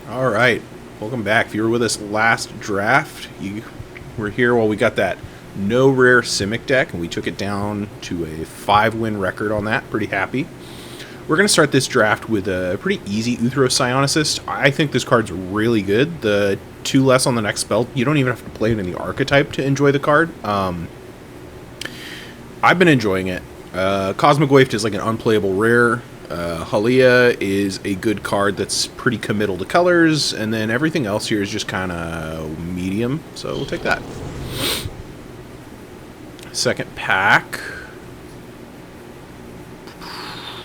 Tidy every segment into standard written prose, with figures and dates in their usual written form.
All right, welcome back. If you were with us last draft, you were here while we got that no rare Simic deck, and we took it down to a 5-win record on that. Pretty happy. We're going to start this draft with a pretty easy Uthro Psionicist. I think this card's really good. The 2 less on the next spell, you don't even have to play it in the archetype to enjoy the card. I've been enjoying it. Cosmic Waif is like an unplayable rare. Halia is a good card that's pretty committal to colors, and then everything else here is just kind of medium, so we'll take that. Second pack,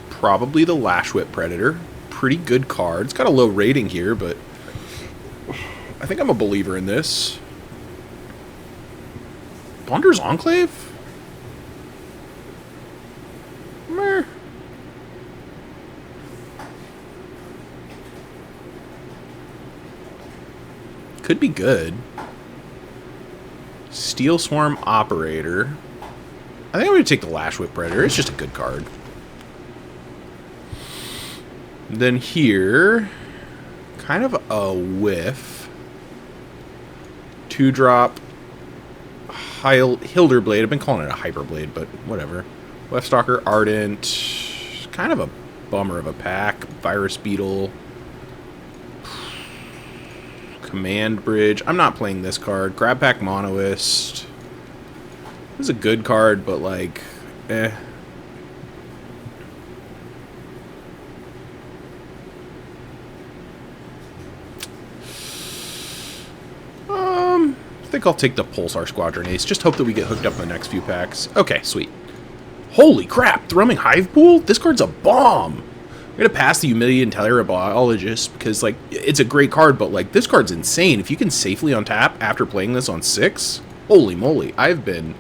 probably the Lash Whip Predator. Pretty good card. It's got a low rating here, but I think I'm a believer in this. Bonder's Enclave? Meh. Could be good. Steel Swarm Operator. I think I'm going to take the Lash Whip Predator. It's just a good card. Then here, kind of a whiff. 2-drop Hilderblade. I've been calling it a Hyperblade, but whatever. Leftstalker Ardent. Kind of a bummer of a pack. Virus Beetle. Command Bridge. I'm not playing this card. Grab Pack Monoist. This is a good card, but like, eh. I think I'll take the Pulsar Squadron Ace. Just hope that we get hooked up in the next few packs. Okay, sweet. Holy crap! Thrumming Hive Pool? This card's a bomb! I'm going to pass the Humidity Intellibiologist because, like, it's a great card, but, like, this card's insane. If you can safely untap after playing this on 6, holy moly. I've been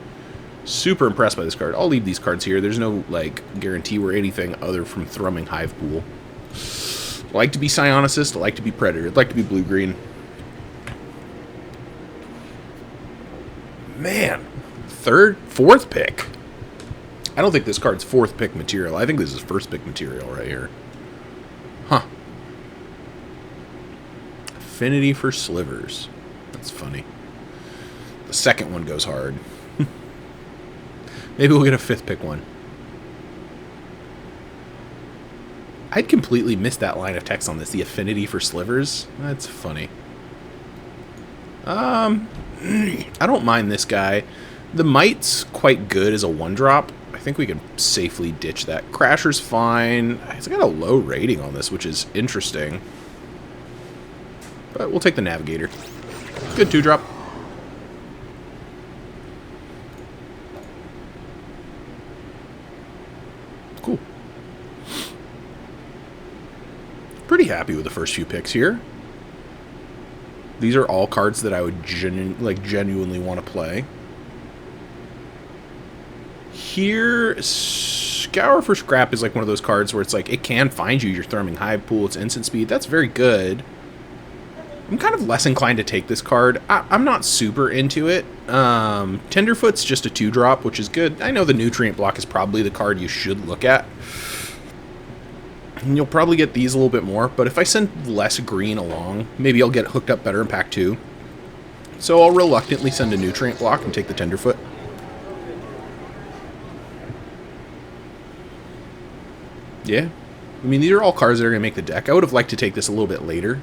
super impressed by this card. I'll leave these cards here. There's no, like, guarantee we're anything other from Thrumming Hive Pool. I like to be Psionicist. I like to be Predator. I'd like to be blue-green. Man. 4th pick. I don't think this card's 4th pick material. I think this is 1st pick material right here. Huh. Affinity for Slivers. That's funny. The second one goes hard. Maybe we'll get a 5th pick one. I'd completely missed that line of text on this. The Affinity for Slivers. That's funny. I don't mind this guy. The Might's quite good as a 1-drop. I think we can safely ditch that. Crasher's fine. It's got a low rating on this, which is interesting. But we'll take the Navigator. Good 2-drop. Cool. Pretty happy with the first few picks here. These are all cards that I would genuinely want to play. Here, Scour for Scrap is like one of those cards where it's like, it can find you your Thrumming Hive Pool, it's instant speed, that's very good. I'm kind of less inclined to take this card. I'm not super into it. Tenderfoot's just a 2-drop, which is good. I know the Nutrient Block is probably the card you should look at. And you'll probably get these a little bit more, but if I send less green along, maybe I'll get hooked up better in pack 2. So I'll reluctantly send a Nutrient Block and take the Tenderfoot. Yeah. I mean, these are all cards that are going to make the deck. I would have liked to take this a little bit later.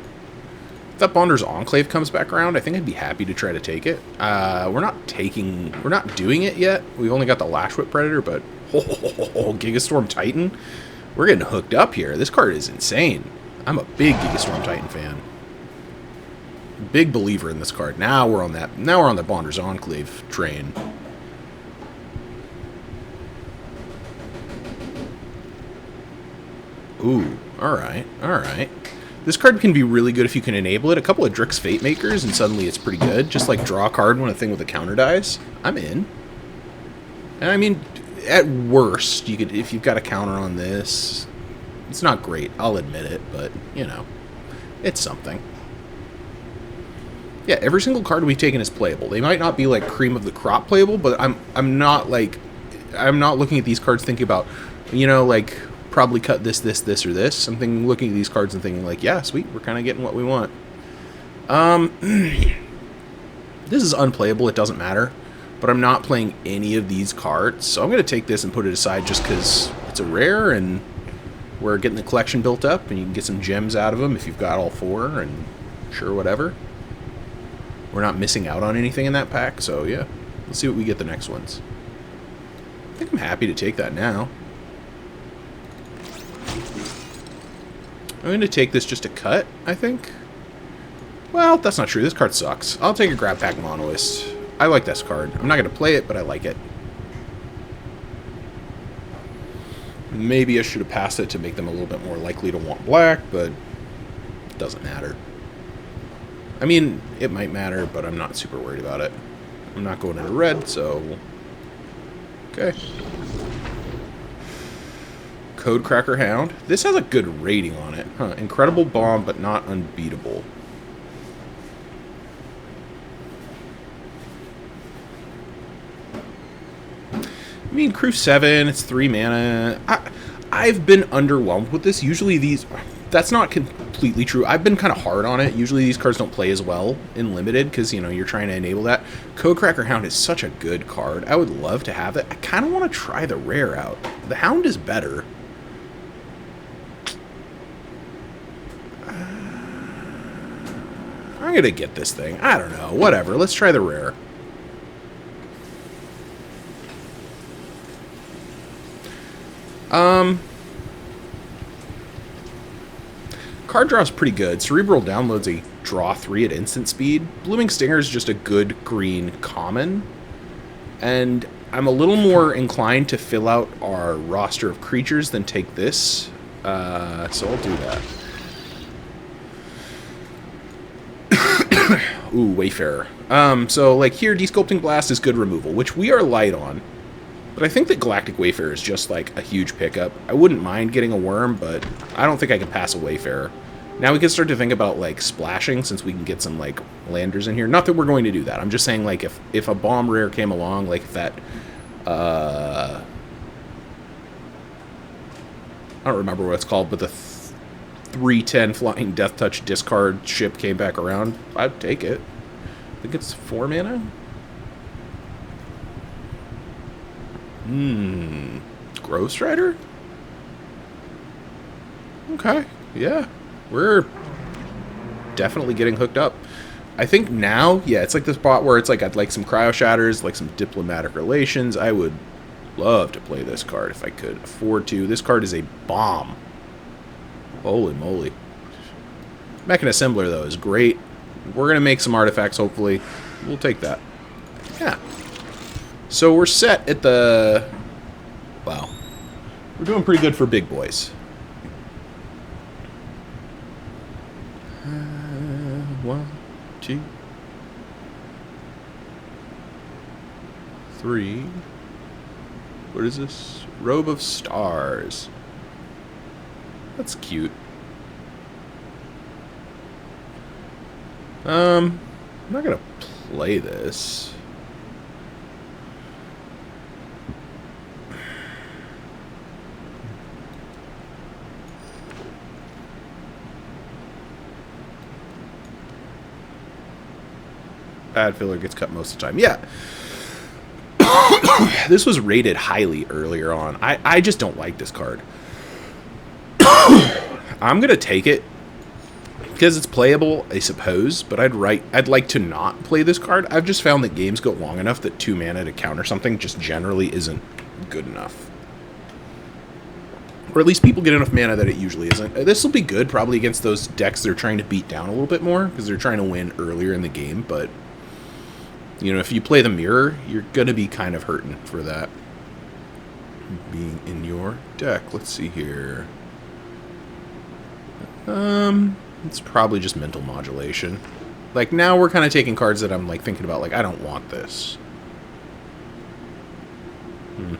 If that Bonder's Enclave comes back around, I think I'd be happy to try to take it. We're not doing it yet. We've only got the Lash Whip Predator, but Gigastorm Titan. We're getting hooked up here. This card is insane. I'm a big Gigastorm Titan fan. Big believer in this card. Now we're on the Bonder's Enclave train. Ooh, alright, alright. This card can be really good if you can enable it. A couple of Drix Fate Makers, and suddenly it's pretty good. Just like draw a card when a thing with a counter dies. I'm in. And I mean, at worst, you could, if you've got a counter on this, it's not great, I'll admit it, but, you know, it's something. Yeah, every single card we've taken is playable. They might not be like cream of the crop playable, but I'm not looking at these cards thinking about, you know, like probably cut this, this, this, or this. I'm thinking, looking at these cards and thinking like, yeah, sweet, we're kind of getting what we want. This is unplayable, it doesn't matter. But I'm not playing any of these cards, so I'm going to take this and put it aside just because it's a rare and we're getting the collection built up and you can get some gems out of them if you've got all 4 and sure, whatever. We're not missing out on anything in that pack, so yeah. Let's see what we get the next ones. I think I'm happy to take that now. I'm going to take this just to cut, I think. Well, that's not true. This card sucks. I'll take a Grab Pack Monoist. I like this card. I'm not going to play it, but I like it. Maybe I should have passed it to make them a little bit more likely to want black, but it doesn't matter. I mean, it might matter, but I'm not super worried about it. I'm not going into red, so... Okay. Code Cracker Hound. This has a good rating on it. Huh. Incredible Bomb, but not unbeatable. I mean, Crew 7, it's 3 mana. I've been underwhelmed with this. Usually these... That's not completely true. I've been kind of hard on it. Usually these cards don't play as well in Limited because, you know, you're trying to enable that. Code Cracker Hound is such a good card. I would love to have it. I kind of want to try the rare out. The Hound is better. I'm going to get this thing. I don't know. Whatever. Let's try the rare. Card draw is pretty good. Cerebral downloads a draw 3 at instant speed. Blooming Stinger is just a good green common. And I'm a little more inclined to fill out our roster of creatures than take this. So I'll do that. Ooh, Wayfarer. So like here, Desculpting Blast is good removal, which we are light on. But I think that Galactic Wayfarer is just like a huge pickup. I wouldn't mind getting a Worm, but I don't think I can pass a Wayfarer. Now we can start to think about like splashing since we can get some like landers in here. Not that we're going to do that. I'm just saying like if a bomb rare came along, like if that I don't remember what it's called, but the 3/10 flying Death Touch discard ship came back around, I'd take it. I think it's 4 mana. Grove Strider? Okay, yeah. We're definitely getting hooked up. I think now, yeah, it's like this spot where it's like I'd like some Cryo Shatters, like some Diplomatic Relations. I would love to play this card if I could afford to. This card is a bomb. Holy moly. Mechan Assembler, though, is great. We're going to make some artifacts, hopefully. We'll take that. Yeah. So we're set at the... Wow. We're doing pretty good for big boys. 1, 2, 3. What is this? Robe of Stars. That's cute. I'm not gonna play this. Bad filler gets cut most of the time. Yeah. This was rated highly earlier on. I just don't like this card. I'm going to take it because it's playable, I suppose, but I'd like to not play this card. I've just found that games go long enough that 2 mana to counter something just generally isn't good enough. Or at least people get enough mana that it usually isn't. This will be good probably against those decks that are trying to beat down a little bit more because they're trying to win earlier in the game, but you know, if you play the mirror, you're going to be kind of hurting for that being in your deck. Let's see here. It's probably just mental modulation. Like, now we're kind of taking cards that I'm, like, thinking about, like, I don't want this. I'm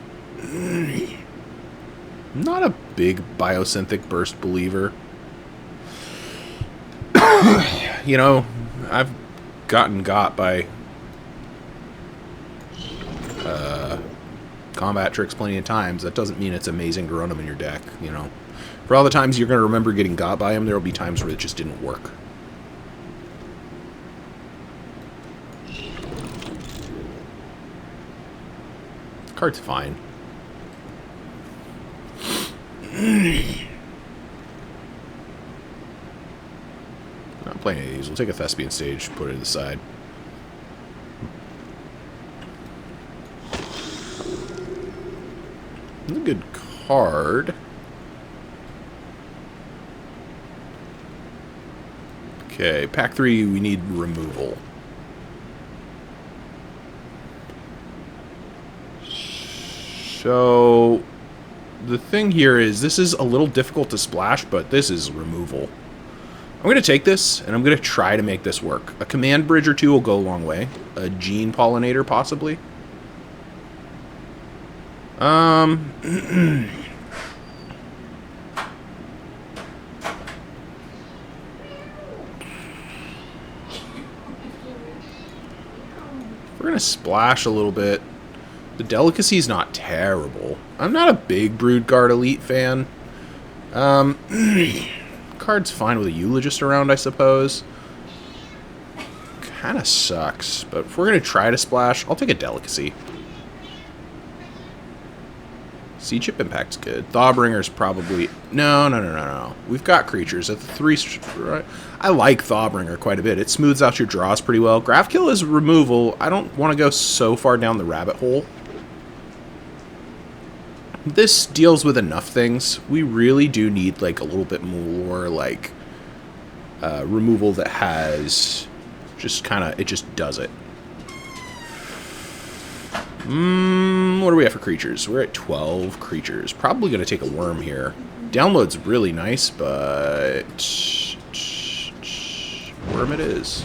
not a big Biosynthetic Burst believer. You know, I've gotten got by... combat tricks plenty of times, that doesn't mean it's amazing to run them in your deck, you know. For all the times you're going to remember getting got by them, there will be times where it just didn't work. Card's fine. Not playing any of these. We'll take a Thespian Stage, put it to the side. That's a good card. Okay, pack 3, we need removal. So, the thing here is, this is a little difficult to splash, but this is removal. I'm going to take this, and I'm going to try to make this work. A command bridge or two will go a long way. A gene pollinator, possibly. We're going to splash a little bit. The delicacy is not terrible. I'm not a big Broodguard Elite fan. Card's fine with a Eulogist around, I suppose. Kind of sucks, but if we're going to try to splash, I'll take a delicacy. Sea Chip Impact's good. Thawbringer's probably... No. We've got creatures at the 3... I like Thawbringer quite a bit. It smooths out your draws pretty well. Grafkill is removal. I don't want to go so far down the rabbit hole. This deals with enough things. We really do need, like, a little bit more, like, removal that has just kind of... It just does it. What do we have for creatures? We're at 12 creatures. Probably going to take a worm here. Download's really nice, but... Worm it is.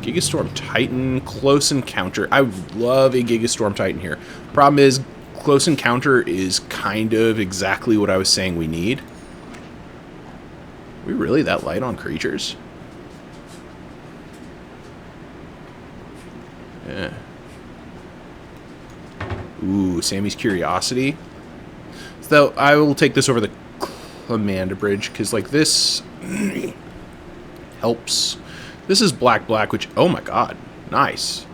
Gigastorm Titan, Close Encounter. I would love a Gigastorm Titan here. Problem is, Close Encounter is kind of exactly what I was saying we need. Are we really that light on creatures? Yeah. Ooh, Sammy's Curiosity. So I will take this over the Command Bridge, because, like, this helps. This is black, which, oh my god, nice.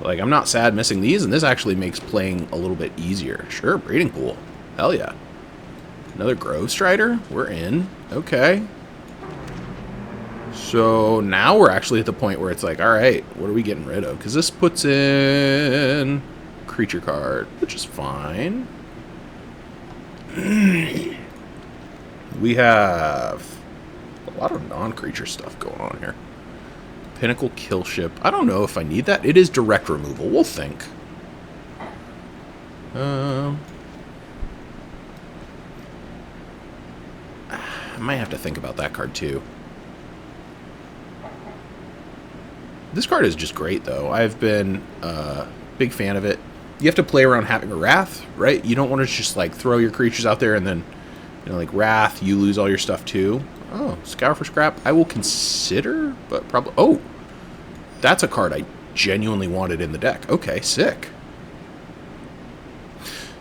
Like, I'm not sad missing these, and this actually makes playing a little bit easier. Sure, Breeding Pool. Hell yeah. Another Grove Strider? We're in. Okay. So now we're actually at the point where it's like, alright, what are we getting rid of? Because this puts in creature card, which is fine. We have a lot of non-creature stuff going on here. Pinnacle Kill Ship. I don't know if I need that. It is direct removal. We'll think. I might have to think about that card too. This card is just great, though. I've been a big fan of it. You have to play around having a Wrath, right? You don't want to just, like, throw your creatures out there and then, you know, like, Wrath, you lose all your stuff, too. Oh, Scour for Scrap. I will consider, but probably... Oh! That's a card I genuinely wanted in the deck. Okay, sick.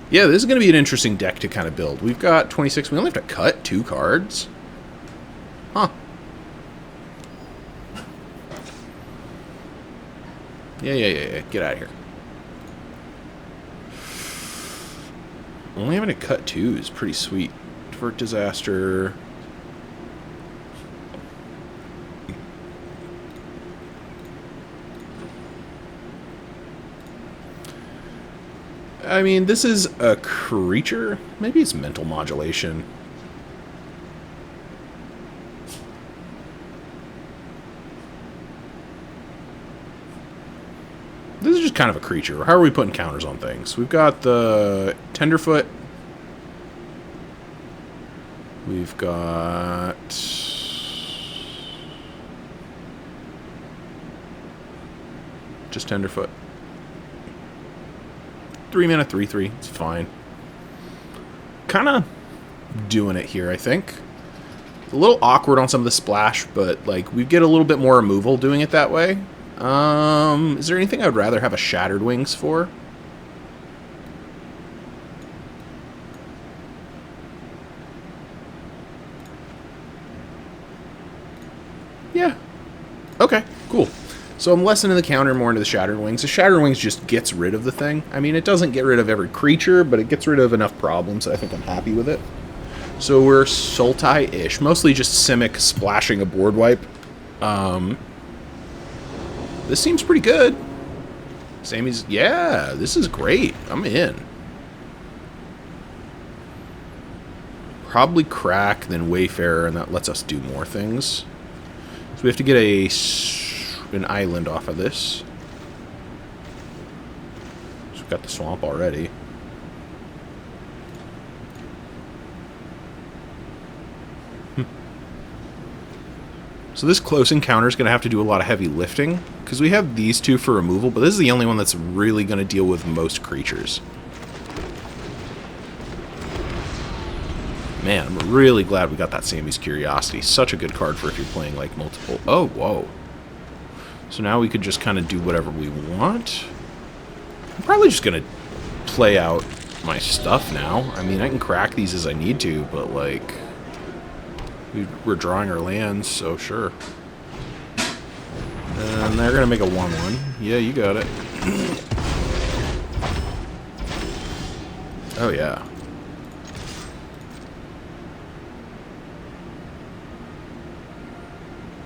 Yeah, this is going to be an interesting deck to kind of build. We've got 26. We only have to cut 2 cards. Huh. Yeah. Get out of here. Only having to cut 2 is pretty sweet. Divert Disaster. I mean, this is a creature. Maybe it's mental modulation. This is just kind of a creature. How are we putting counters on things? We've got the Tenderfoot. We've got... just Tenderfoot. 3 mana, 3/3. It's fine. Kind of doing it here, I think. A little awkward on some of the splash, but, like, we get a little bit more removal doing it that way. Is there anything I would rather have a Shattered Wings for? Yeah. Okay, cool. So I'm less into the counter, more into the Shattered Wings. The Shattered Wings just gets rid of the thing. I mean, it doesn't get rid of every creature, but it gets rid of enough problems that I think I'm happy with it. So we're Sultai-ish. Mostly just Simic splashing a board wipe. This seems pretty good. Sammy's... Yeah, this is great. I'm in. Probably Crack, then Wayfarer, and that lets us do more things. So we have to get an island off of this. So we've got the swamp already. So this close encounter is going to have to do a lot of heavy lifting, because we have these two for removal, but this is the only one that's really going to deal with most creatures. Man, I'm really glad we got that Sammy's Curiosity. Such a good card for if you're playing, like, multiple... Oh, whoa. So now we could just kind of do whatever we want. I'm probably just going to play out my stuff now. I mean, I can crack these as I need to, but, like... We're drawing our lands, so sure. And they're going to make a 1/1. Yeah, you got it. Oh, yeah.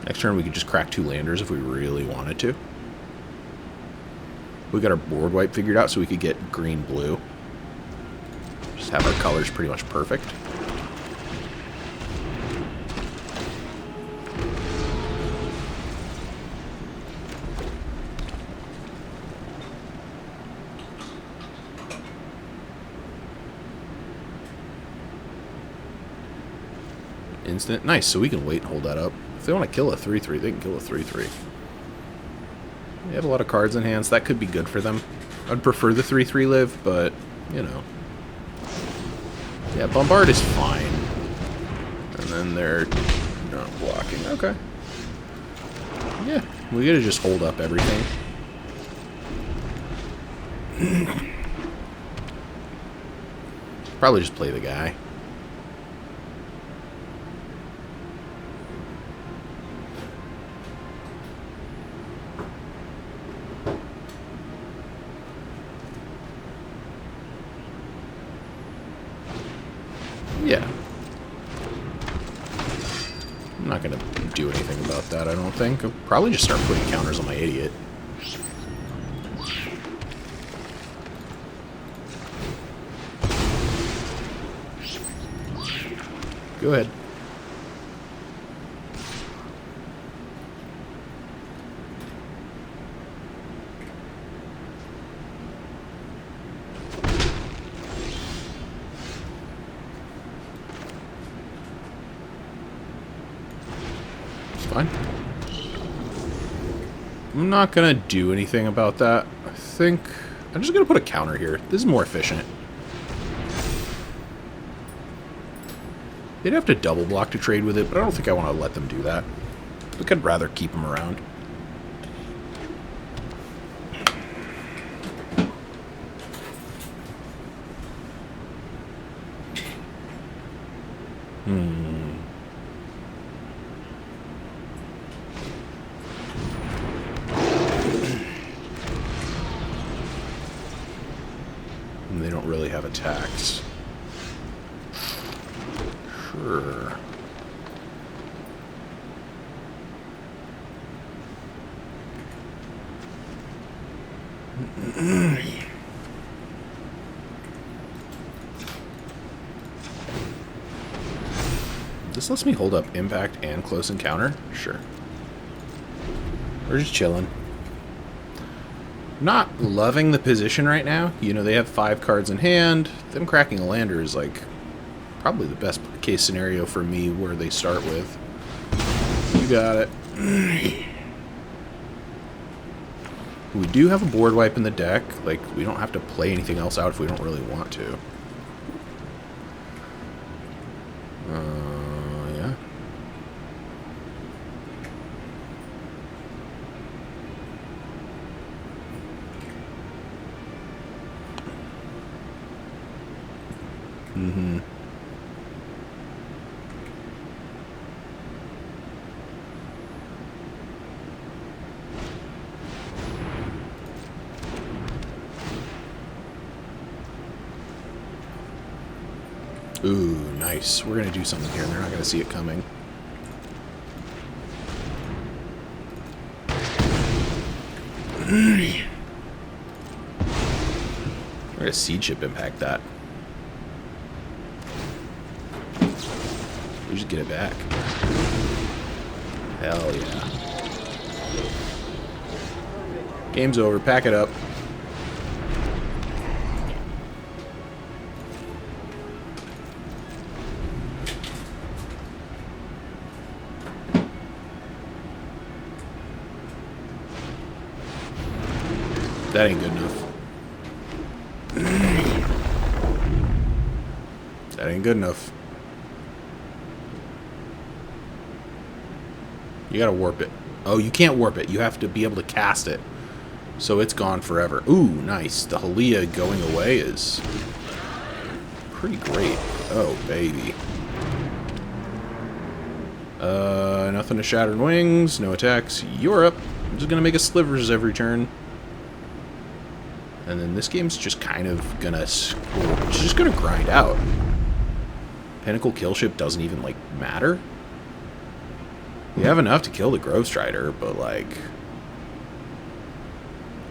Next turn we could just crack 2 landers if we really wanted to. We got our board wipe figured out so we could get green-blue. Just have our colors pretty much perfect. Instant. Nice, so we can wait and hold that up. If they want to kill a 3/3, they can kill a 3/3. They have a lot of cards in hand, so that could be good for them. I'd prefer the 3/3 live, but, you know. Yeah, Bombard is fine. And then they're not blocking. Okay. Yeah, we gotta just hold up everything. Probably just play the guy. Yeah. I'm not going to do anything about that, I don't think. I'll probably just start putting counters on my idiot. Go ahead. Fine. I'm not gonna do anything about that. I think I'm just gonna put a counter here. This is more efficient. They'd have to double block to trade with it, but I don't think I want to let them do that. I think I'd rather keep them around. And they don't really have attacks. Sure. This lets me hold up impact and close encounter? Sure. We're just chilling. Not loving the position right now. You know, they have 5 cards in hand. Them cracking a lander is, like, probably the best case scenario for me where they start with. You got it. We do have a board wipe in the deck. Like, we don't have to play anything else out if we don't really want to. Yeah. Mm-hmm. Ooh, nice. We're going to do something here. They're not going to see it coming. We're going to seed ship impact that. We just get it back. Hell yeah. Game's over. Pack it up. That ain't good enough. That ain't good enough. You gotta warp it. Oh, you can't warp it. You have to be able to cast it. So it's gone forever. Ooh, nice. The Halia going away is pretty great. Oh, baby. Nothing to Shattered Wings. No attacks. You're up. I'm just gonna make a slivers every turn. And then this game's just kind of gonna... It's just gonna grind out. Pinnacle Killship doesn't even, like, matter. We have enough to kill the Grove Strider, but, like...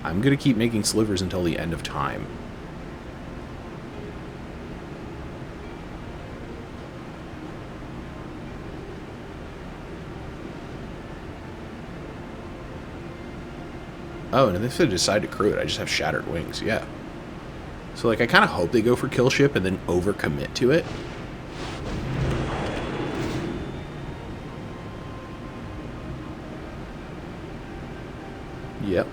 I'm gonna keep making slivers until the end of time. Oh, and if they decide to crew it, I just have Shattered Wings, yeah. So, like, I kind of hope they go for Killship and then overcommit to it. Yep.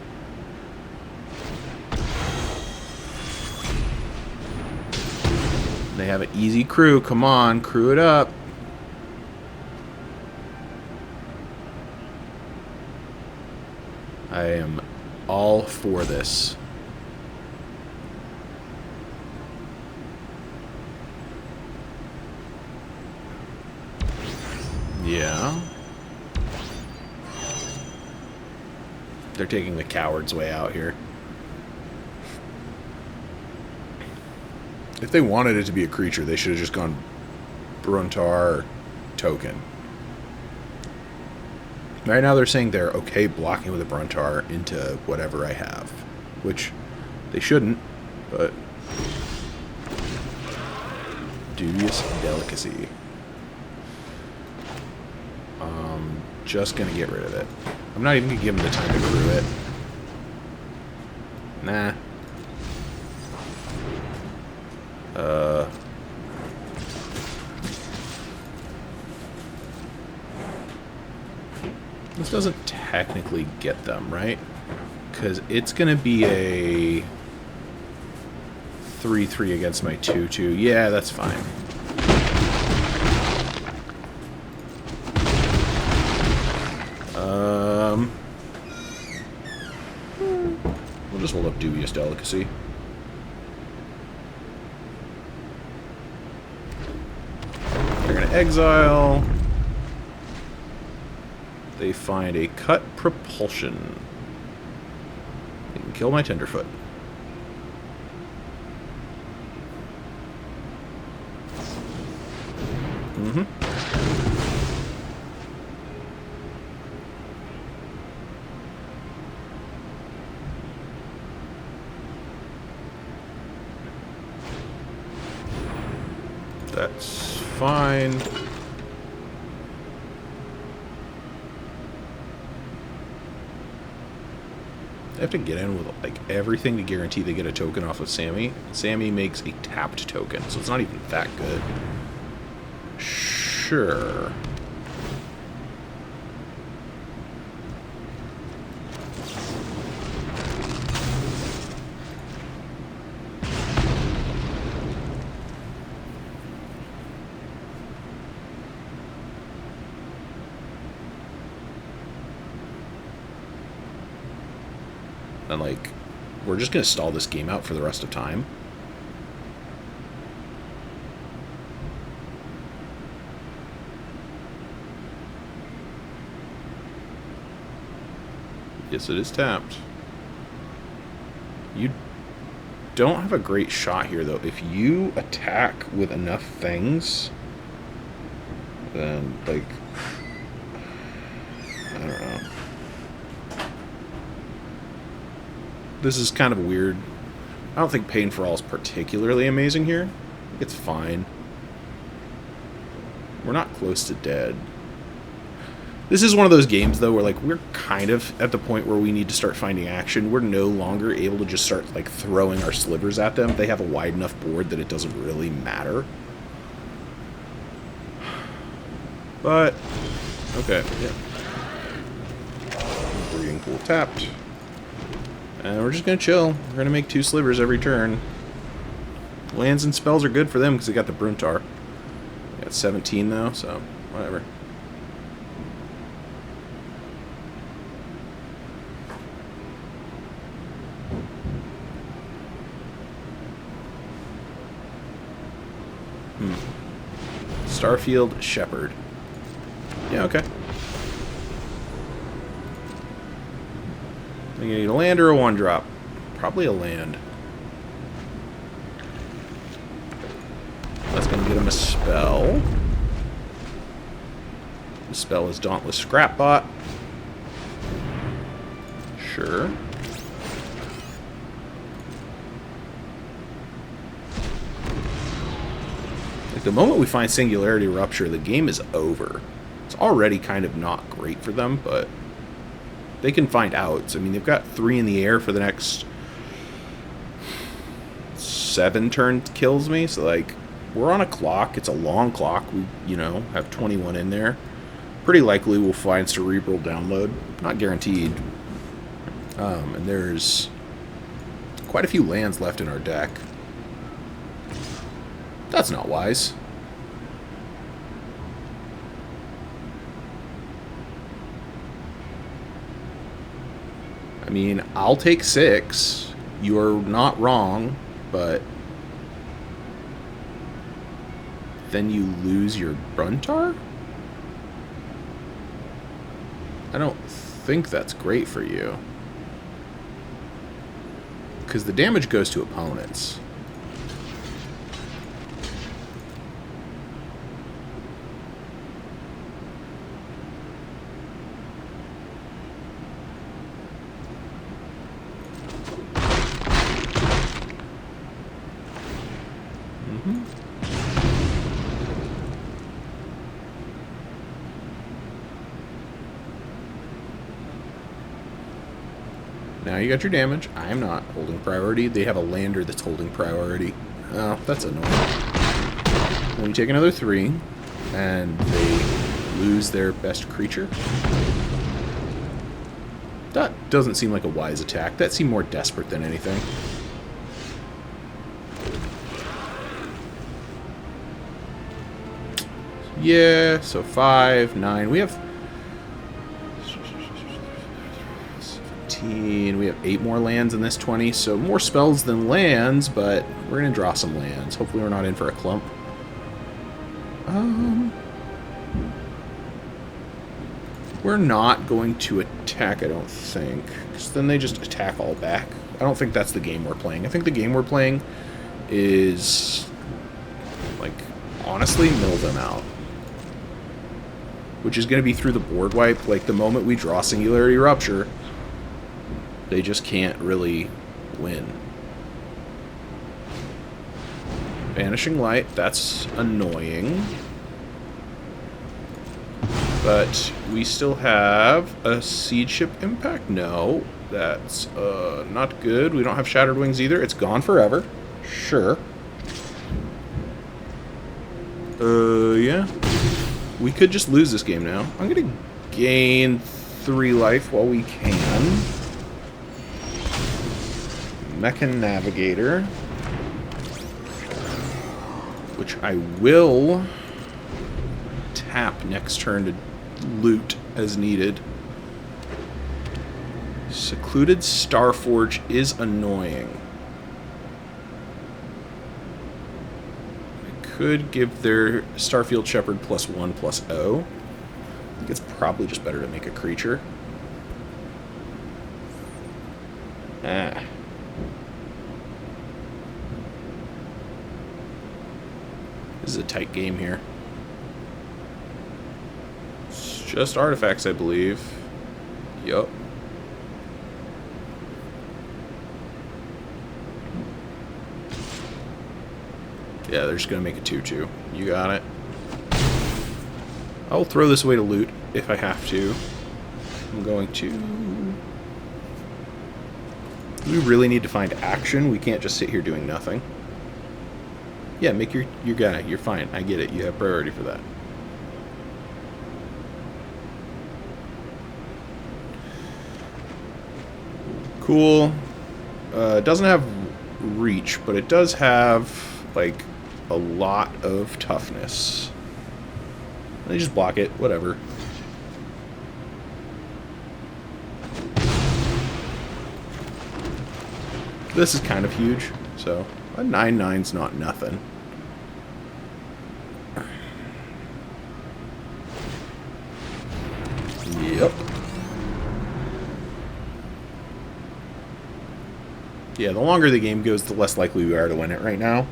They have an easy crew. Come on, crew it up. I am all for this. Yeah. They're taking the coward's way out here. If they wanted it to be a creature, they should have just gone Brontar or token. Right now they're saying they're okay blocking with a Brontar into whatever I have. Which they shouldn't, but... Dubious delicacy. Just gonna get rid of it. I'm not even gonna give them the time to crew it. Nah. This doesn't technically get them, right? Because it's going to be a 3-3 against my 2-2. Yeah, that's fine. We'll just hold up Dubious Delicacy. They're going to exile. They find a cut propulsion. They can kill my Tenderfoot. Mm-hmm. That's fine. I have to get in with like everything to guarantee they get a token off of Sammy. Sammy makes a tapped token, so it's not even that good. Sure. And, like, we're just going to stall this game out for the rest of time. Yes, it is tapped. You don't have a great shot here, though. If you attack with enough things, then, like, I don't know. This is kind of weird. I don't think Pain for All is particularly amazing here. It's fine. We're not close to dead. This is one of those games, though, where, like, we're kind of at the point where we need to start finding action. We're no longer able to just start, like, throwing our slivers at them. They have a wide enough board that it doesn't really matter. But, okay, yeah. Breeding Pool tapped. And we're just going to chill. We're going to make 2 slivers every turn. Lands and spells are good for them because they got the Bruntar. We got 17 now, so whatever. Starfield Shepherd. Yeah, okay. I think you need a land or a 1-drop. Probably a land. That's going to get him a spell. The spell is Dauntless Scrapbot. Sure. Like, the moment we find Singularity Rupture, the game is over. It's already kind of not great for them, but they can find outs. I mean, they've got 3 in the air for the next 7 turn kills me, so, like, we're on a clock. It's a long clock. We, you know, have 21 in there. Pretty likely we'll find Cerebral Download. Not guaranteed. And there's quite a few lands left in our deck. That's not wise. I mean, I'll take 6. You're not wrong, but then you lose your Bruntar? I don't think that's great for you. Because the damage goes to opponents. Now you got your damage. I am not holding priority. They have a lander that's holding priority. Oh, that's annoying. Then you take another 3, and they lose their best creature. That doesn't seem like a wise attack. That seemed more desperate than anything. Yeah, so 5, 9. We have 17. We have 8 more lands in this 20, so more spells than lands, but we're going to draw some lands. Hopefully we're not in for a clump. We're not going to attack, I don't think, because then they just attack all back. I don't think that's the game we're playing. I think the game we're playing is, like, honestly, mill them out. Which is going to be through the board wipe. Like, the moment we draw Singularity Rupture, they just can't really win. Vanishing Light, that's annoying. But we still have a Siege Ship Impact? No, that's not good. We don't have Shattered Wings either. It's gone forever. Sure. Yeah. We could just lose this game now. I'm going to gain 3 life while we can. Mechan Navigator. Which I will tap next turn to loot as needed. Secluded Starforge is annoying. I could give their Starfield Shepherd +1/+0. I think it's probably just better to make a creature. This is a tight game here. It's just artifacts, I believe. Yup. Yeah, they're just going to make a 2-2. You got it. I'll throw this away to loot if I have to. I'm going to... We really need to find action. We can't just sit here doing nothing. Yeah, make your guy. You're fine. I get it. You have priority for that. Cool. It doesn't have reach, but it does have, like, a lot of toughness. They just block it. Whatever. This is kind of huge, so a 9/9's not nothing. Yep. Yeah, the longer the game goes, the less likely we are to win it right now.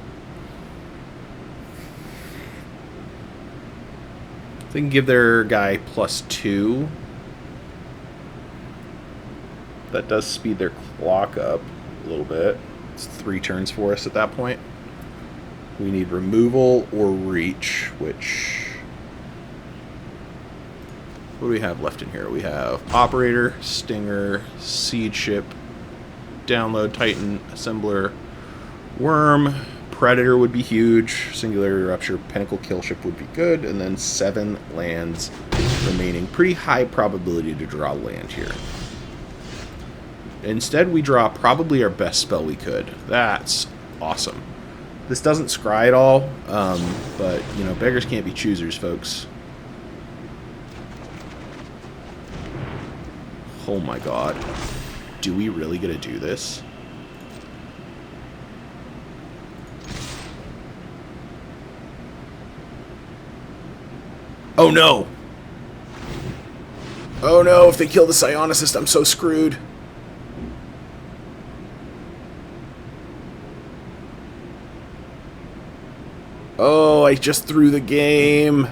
They can give their guy +2. That does speed their clock up a little bit. It's 3 turns for us at that point. We need removal or reach, which... What do we have left in here? We have Operator, Stinger, Siege Ship, Download, Titan, Assembler, Worm, Predator would be huge, Singularity Rupture, Pinnacle Kill Ship would be good, and then 7 lands remaining. Pretty high probability to draw land here. Instead, we draw probably our best spell we could. That's awesome. This doesn't scry at all, but, you know, beggars can't be choosers, folks. Oh my god. Do we really get to do this? Oh no! Oh no, if they kill the Psionicist, I'm so screwed. Oh, I just threw the game.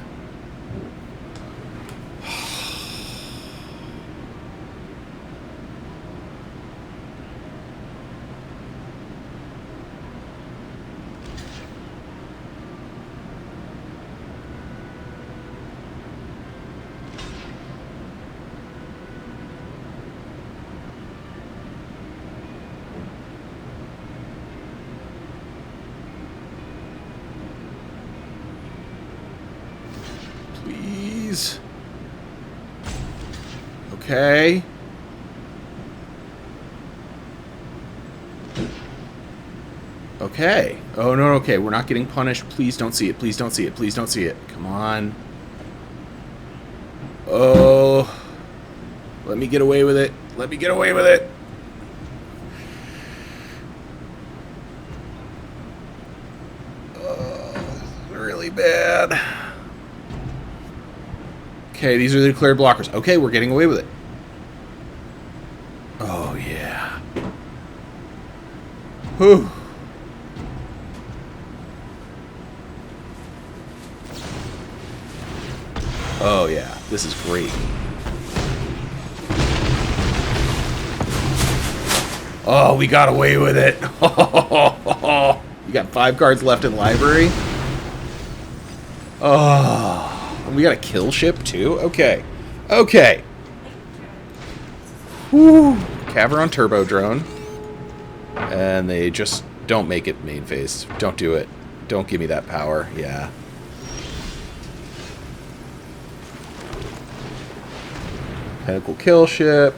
Please. Okay. Okay. Oh, no, okay. We're not getting punished. Please don't see it. Please don't see it. Please don't see it. Come on. Oh. Let me get away with it. Let me get away with it. Oh, really bad. Okay, these are the declared blockers. Okay, we're getting away with it. Oh, yeah. Whew. Oh, yeah. This is great. Oh, we got away with it. You got 5 cards left in the library. Oh. And we got a kill ship, too? Okay. Okay. Whew. Caveron Turbo Drone. And they just don't make it main phase. Don't do it. Don't give me that power. Yeah. Pinnacle Kill Ship.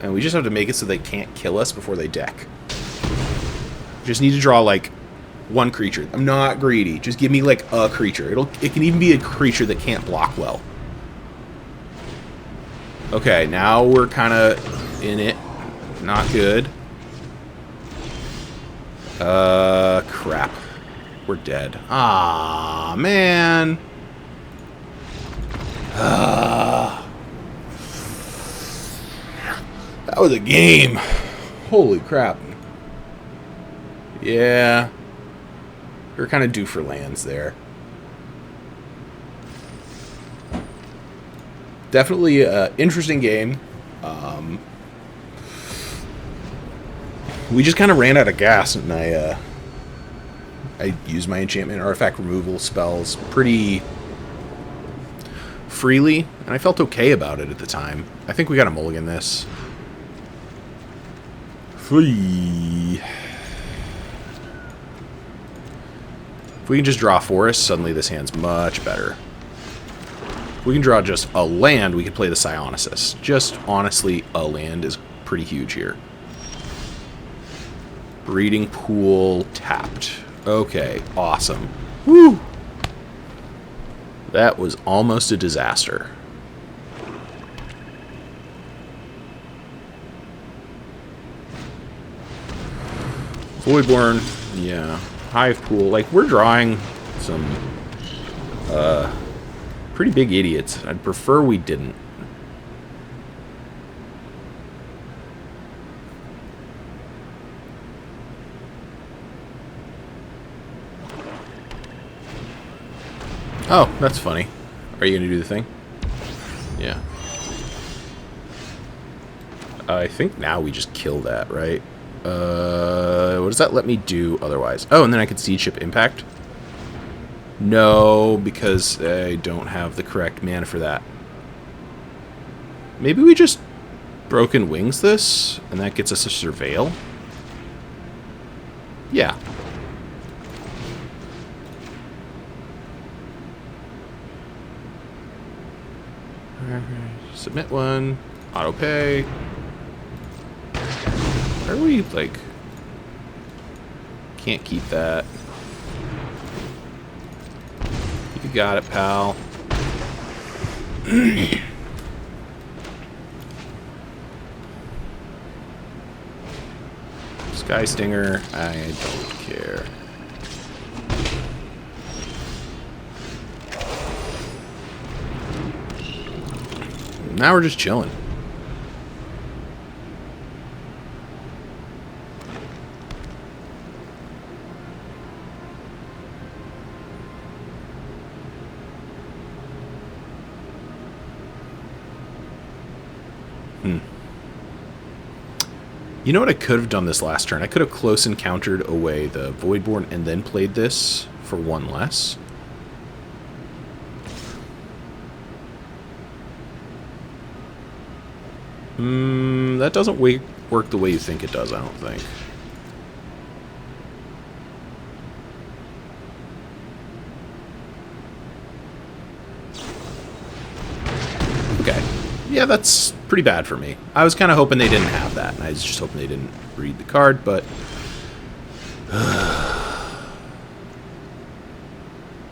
And we just have to make it so they can't kill us before they deck. Just need to draw, like, 1 creature. I'm not greedy. Just give me, like, a creature. It can even be a creature that can't block well. Okay, now we're kind of in it. Not good. Crap. We're dead. Ah, man. That was a game. Holy crap. Yeah. We were kind of due for lands there. Definitely an interesting game. We just kind of ran out of gas, and I used my enchantment artifact removal spells pretty freely, and I felt okay about it at the time. I think we got to mulligan this. Free. If we can just draw a forest, suddenly this hand's much better. If we can draw just a land, we could play the Psionicus. Just, honestly, a land is pretty huge here. Breeding Pool tapped. Okay, awesome. Woo! That was almost a disaster. Voidborn, yeah. Hive Pool. Like, we're drawing some pretty big idiots. I'd prefer we didn't. Oh, that's funny. Are you going to do the thing? Yeah. I think now we just kill that, right? What does that let me do otherwise? Oh, and then I could Seed Ship Impact? No, because I don't have the correct mana for that. Maybe we just Broken Wings this, and that gets us a Surveil? Yeah. Submit one. Auto pay. Why are we, like... Can't keep that. You got it, pal. Sky Stinger. I don't care. Now we're just chilling. You know what I could have done this last turn? I could have close encountered away the Voidborn and then played this for one less. That doesn't work the way you think it does, I don't think. Okay. Yeah, that's pretty bad for me. I was kind of hoping they didn't have that, and I was just hoping they didn't read the card, but...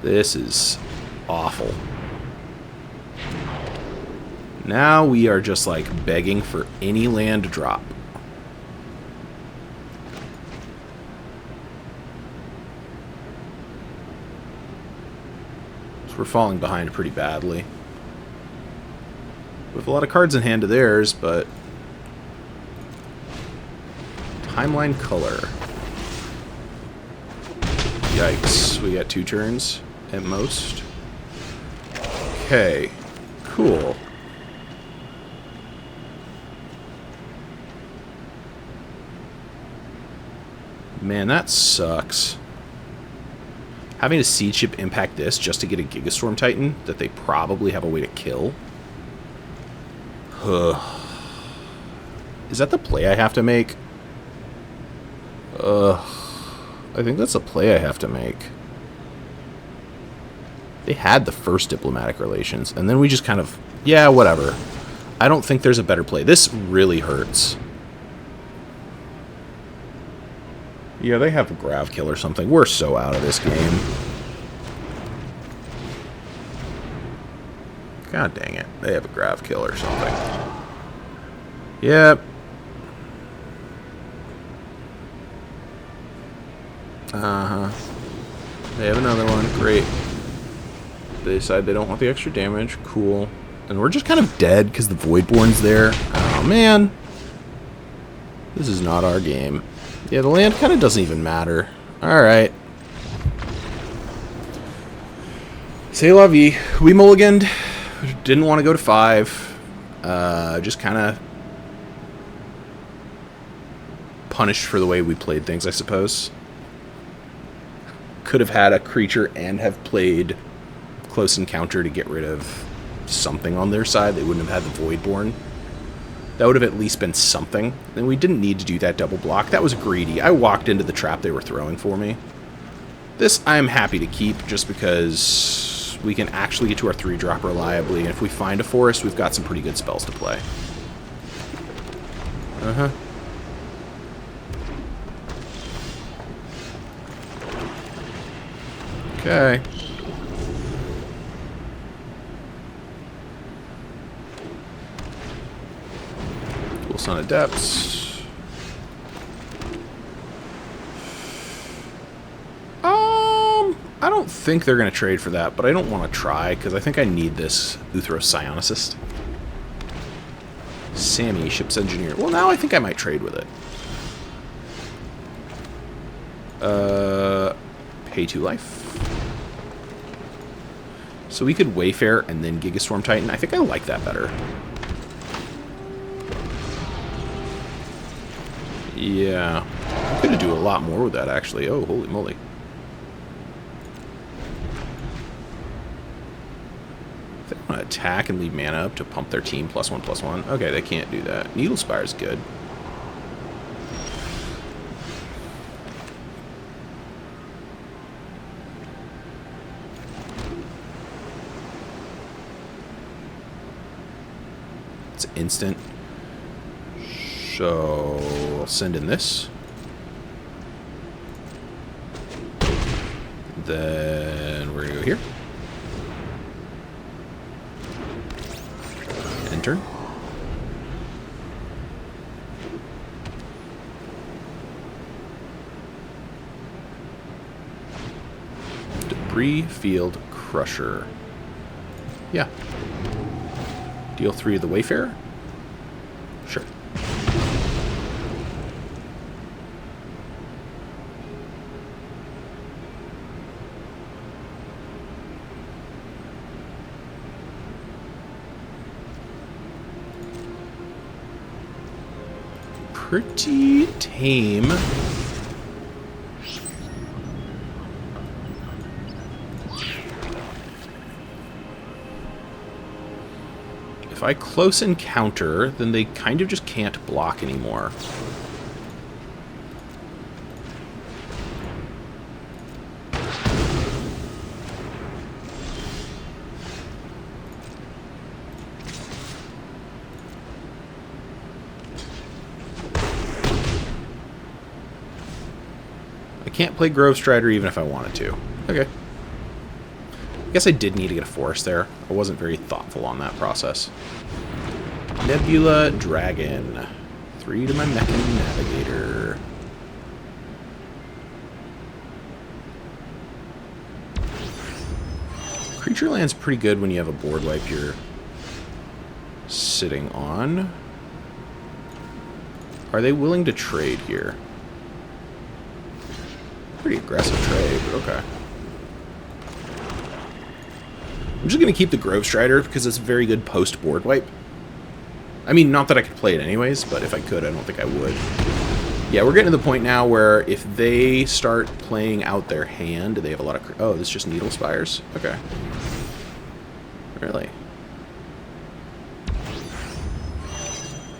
This is awful. Now we are just, like, begging for any land to drop. So we're falling behind pretty badly. With a lot of cards in hand to theirs, but... Timeline Color. Yikes. We got 2 turns at most. Okay. Cool. Man, that sucks. Having a Seed Ship impact this just to get a Gigastorm Titan that they probably have a way to kill. Is that the play I have to make? I think that's a play I have to make. They had the first diplomatic relations, and then we just kind of... Yeah, whatever. I don't think there's a better play. This really hurts. Yeah, they have a Grav Kill or something. We're so out of this game. God dang it. They have a Grav Kill or something. Yep. Uh-huh. They have another one. Great. They decide they don't want the extra damage. Cool. And we're just kind of dead because the Voidborn's there. Oh, man. This is not our game. Yeah, the land kind of doesn't even matter. Alright. C'est la vie. We mulliganed. Didn't want to go to 5. Just kind of punished for the way we played things, I suppose. Could have had a creature and have played Close Encounter to get rid of something on their side. They wouldn't have had the Voidborn. That would have at least been something. And we didn't need to do that double block. That was greedy. I walked into the trap they were throwing for me. This I'm happy to keep just because we can actually get to our 3-drop reliably. And if we find a forest, we've got some pretty good spells to play. Uh-huh. Okay. Dual Sun of Depths. I don't think they're going to trade for that, but I don't want to try, because I think I need this Uthros Psionicist. Sammy, Ship's Engineer. Well, now I think I might trade with it. Pay 2 life. So we could Wayfare and then Gigastorm Titan. I think I like that better. Yeah. I could do a lot more with that, actually. Oh, holy moly. They want to attack and leave mana up to pump their team +1/+1. Okay, they can't do that. Needle Spire's good. It's instant. So I'll send in this. Then we're gonna go here. Enter. Debris Field Crusher. Yeah. Deal 3 of the Wayfarer? Sure. Pretty tame. If I Close Encounter, then they kind of just can't block anymore. I can't play Grove Strider even if I wanted to. Okay. I guess I did need to get a forest there. I wasn't very thoughtful on that process. Nebula Dragon. 3 to my Mechan Navigator. Creature land's pretty good when you have a board wipe you're sitting on. Are they willing to trade here? Pretty aggressive trade, but okay. I'm just going to keep the Grove Strider because it's a very good post-board wipe. I mean, not that I could play it anyways, but if I could, I don't think I would. Yeah, we're getting to the point now where if they start playing out their hand, they have a lot of... Oh, this is just Needle Spires? Okay. Really?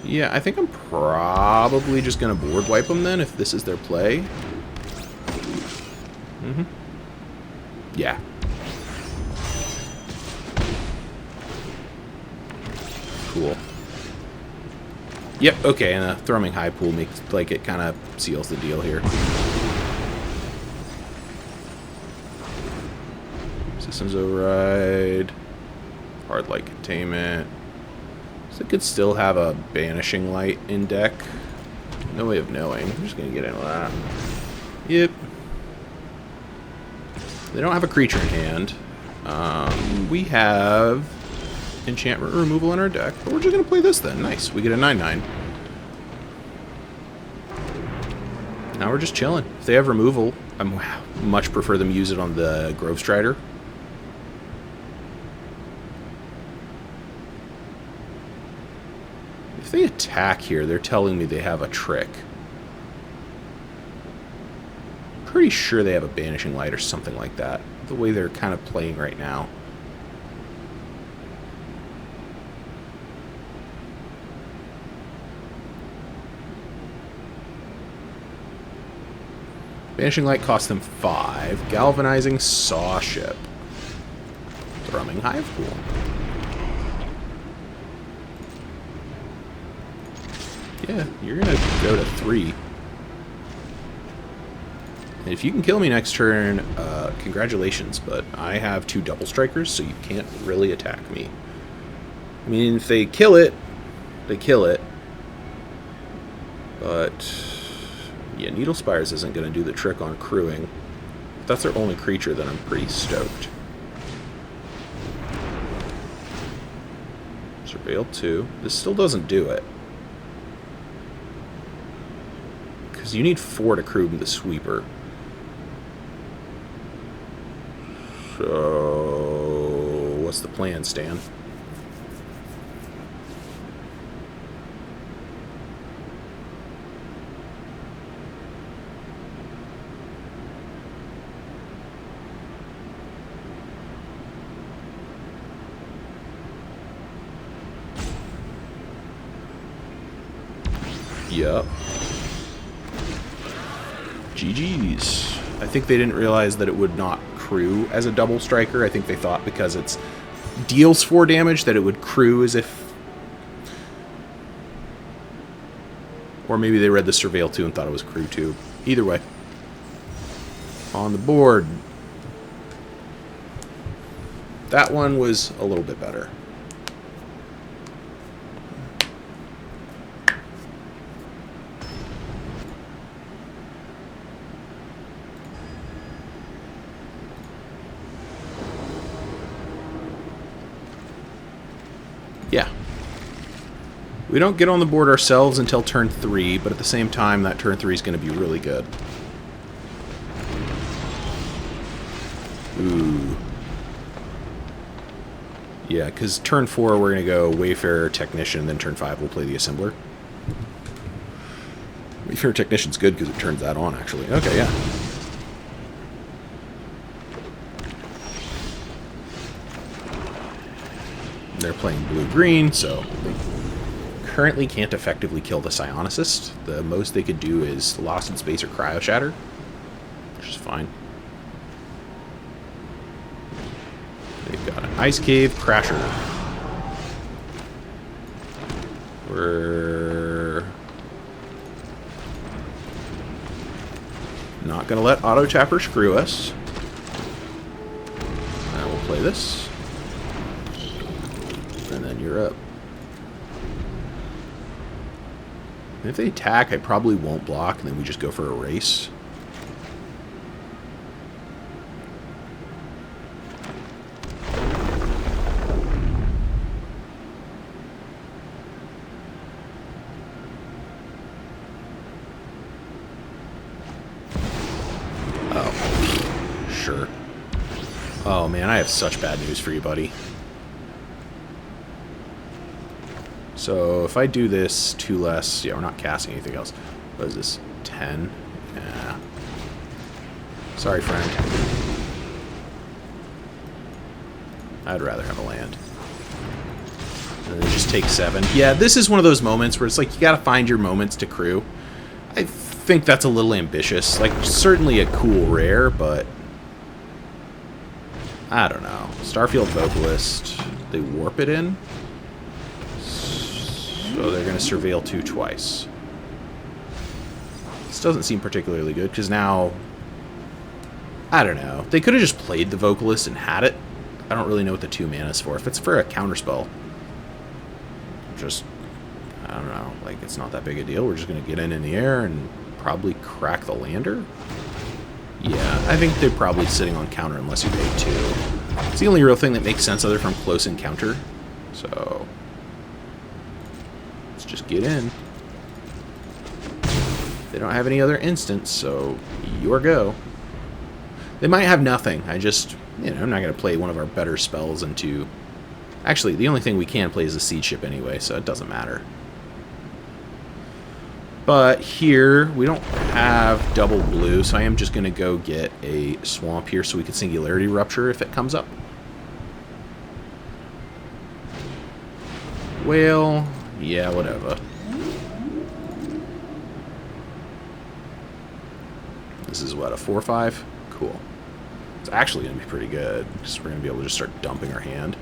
Yeah, I think I'm probably just going to board wipe them then if this is their play. Mm-hmm. Yeah. Cool. Yep, okay, and a Thrumming High Pool makes, like, it kind of seals the deal here. Systems Override. Hard Light Containment. So it could still have a Banishing Light in deck. No way of knowing. I'm just going to get into that. Yep. They don't have a creature in hand. We have enchantment removal in our deck, but we're just going to play this then. Nice. We get a 9/9. Now we're just chilling. If they have removal, I much prefer them use it on the Grove Strider. If they attack here, they're telling me they have a trick. Pretty sure they have a Banishing Light or something like that. The way they're kind of playing right now. Banishing Light cost them 5. Galvanizing Saw Ship. Thrumming Hive Pool. Yeah, you're gonna go to 3. And if you can kill me next turn, congratulations, but I have 2 double strikers, so you can't really attack me. I mean, if they kill it, they kill it. But yeah, Needle Spires isn't going to do the trick on crewing. If that's their only creature, then I'm pretty stoked. Surveil 2. This still doesn't do it. Because you need 4 to crew the Sweeper. So, what's the plan, Stan? Yup. GG's. I think they didn't realize that it would not crew as a double striker. I think they thought because it's deals 4 damage that it would crew as if... Or maybe they read the Surveil 2 and thought it was crew 2. Either way. On the board. That one was a little bit better. Yeah. We don't get on the board ourselves until turn 3, but at the same time, that turn 3 is going to be really good. Ooh. Yeah, because turn 4, we're going to go Wayfarer, Technician, then turn 5, we'll play the Assembler. Wayfarer Technician's good because it turns that on, actually. Okay, yeah. They're playing blue-green, so they currently can't effectively kill the Psionicist. The most they could do is Lost in Space or Cryo Shatter, which is fine. They've got an Ice Cave, Crasher. We're not going to let Auto Tapper screw us. And we'll play this. And then you're up. And if they attack, I probably won't block, and then we just go for a race. Oh, sure. Oh man, I have such bad news for you, buddy. So if I do this 2 less, yeah, we're not casting anything else. What is this? 10? Yeah. Sorry, friend. I'd rather have a land. And then just take 7. Yeah, this is one of those moments where it's like you gotta find your moments to crew. I think that's a little ambitious. Like, certainly a cool rare, but I don't know. Starfield Vocalist, they warp it in. So they're going to Surveil 2 twice. This doesn't seem particularly good, because now... I don't know. They could have just played the Vocalist and had it. I don't really know what the 2 mana is for. If it's for a counterspell, just... I don't know. Like, it's not that big a deal. We're just going to get in the air and probably crack the lander? Yeah, I think they're probably sitting on counter unless you pay 2. It's the only real thing that makes sense other from close encounter. So... just get in. They don't have any other instants, so your go. They might have nothing. I just, you know, I'm not going to play one of our better spells into... Actually, the only thing we can play is a Siege Ship anyway, so it doesn't matter. But here, we don't have double blue, so I am just going to go get a swamp here so we can Singularity Rupture if it comes up. Well, yeah, whatever. This is what, a 4/5? Cool. It's actually going to be pretty good, because we're going to be able to just start dumping our hand.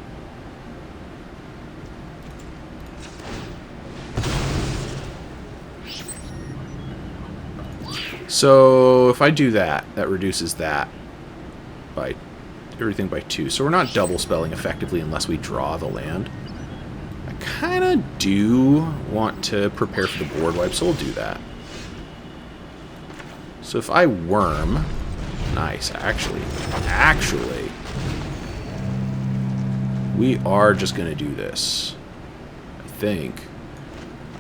So if I do that, that reduces that by everything by 2. So we're not double spelling effectively unless we draw the land. I kind of do want to prepare for the board wipe, so we'll do that. So if I worm, nice, actually, we are just going to do this, I think.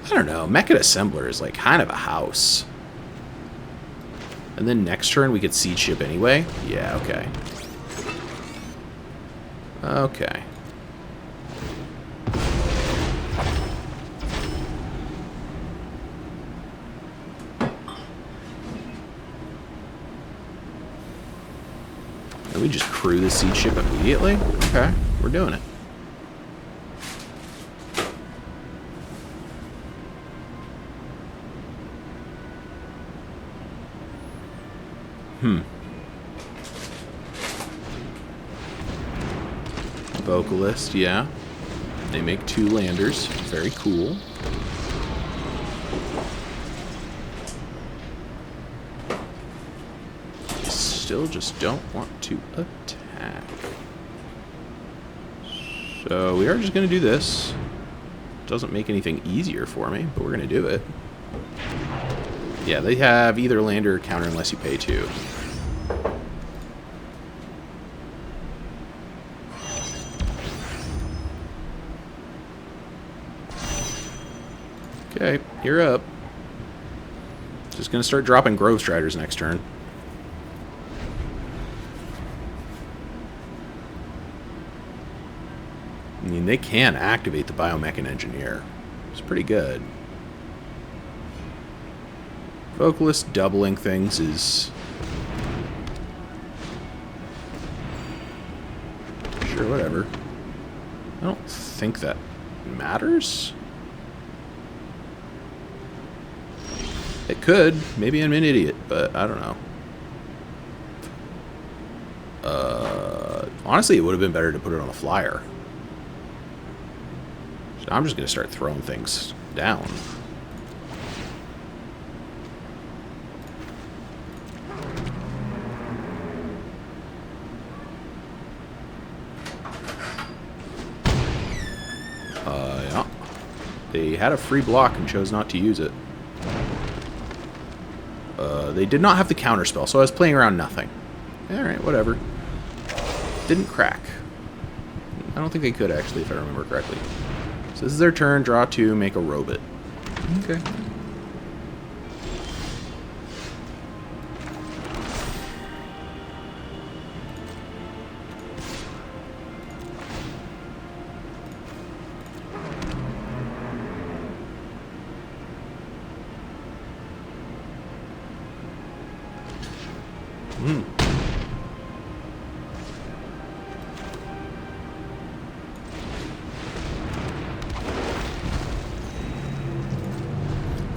I don't know, Mecha Assembler is like kind of a house. And then next turn we could Siege Ship anyway? Yeah, okay. Okay. And we just crew the Siege Ship immediately? Okay, we're doing it. Vocalist, yeah. They make 2 landers. Very cool. Still just don't want to attack. So we are just going to do this. Doesn't make anything easier for me, but we're going to do it. Yeah, they have either lander or counter unless you pay 2. Okay, you're up. Just gonna start dropping Grove Striders next turn. I mean, they can activate the Biomech and Engineer. It's pretty good. Vocalist doubling things is... Sure, whatever. I don't think that matters. It could. Maybe I'm an idiot, but I don't know. Honestly, it would have been better to put it on the flyer. So I'm just going to start throwing things down. Yeah. They had a free block and chose not to use it. They did not have the counter spell, so I was playing around nothing. Alright, whatever. Didn't crack. I don't think they could, actually, if I remember correctly. So this is their turn, draw 2, make a robot. Okay.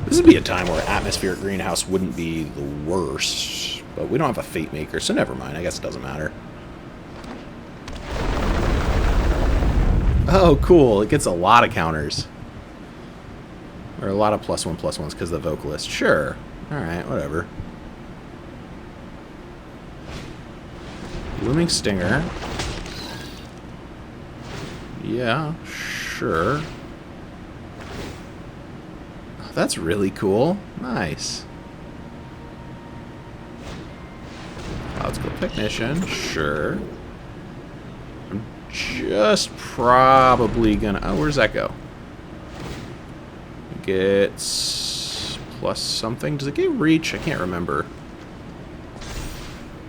This would be a time where Atmospheric Greenhouse wouldn't be the worst, but we don't have a Fate Maker, so never mind. I guess it doesn't matter. Oh, cool. It gets a lot of counters. Or a lot of +1/+1s because of the Vocalist. Sure. Alright, whatever. Looming Stinger. Yeah, sure. Oh, that's really cool. Nice. Cloudscope Technician. Sure. I'm just probably gonna... Oh, where's that go? Gets plus something. Does it get reach? I can't remember.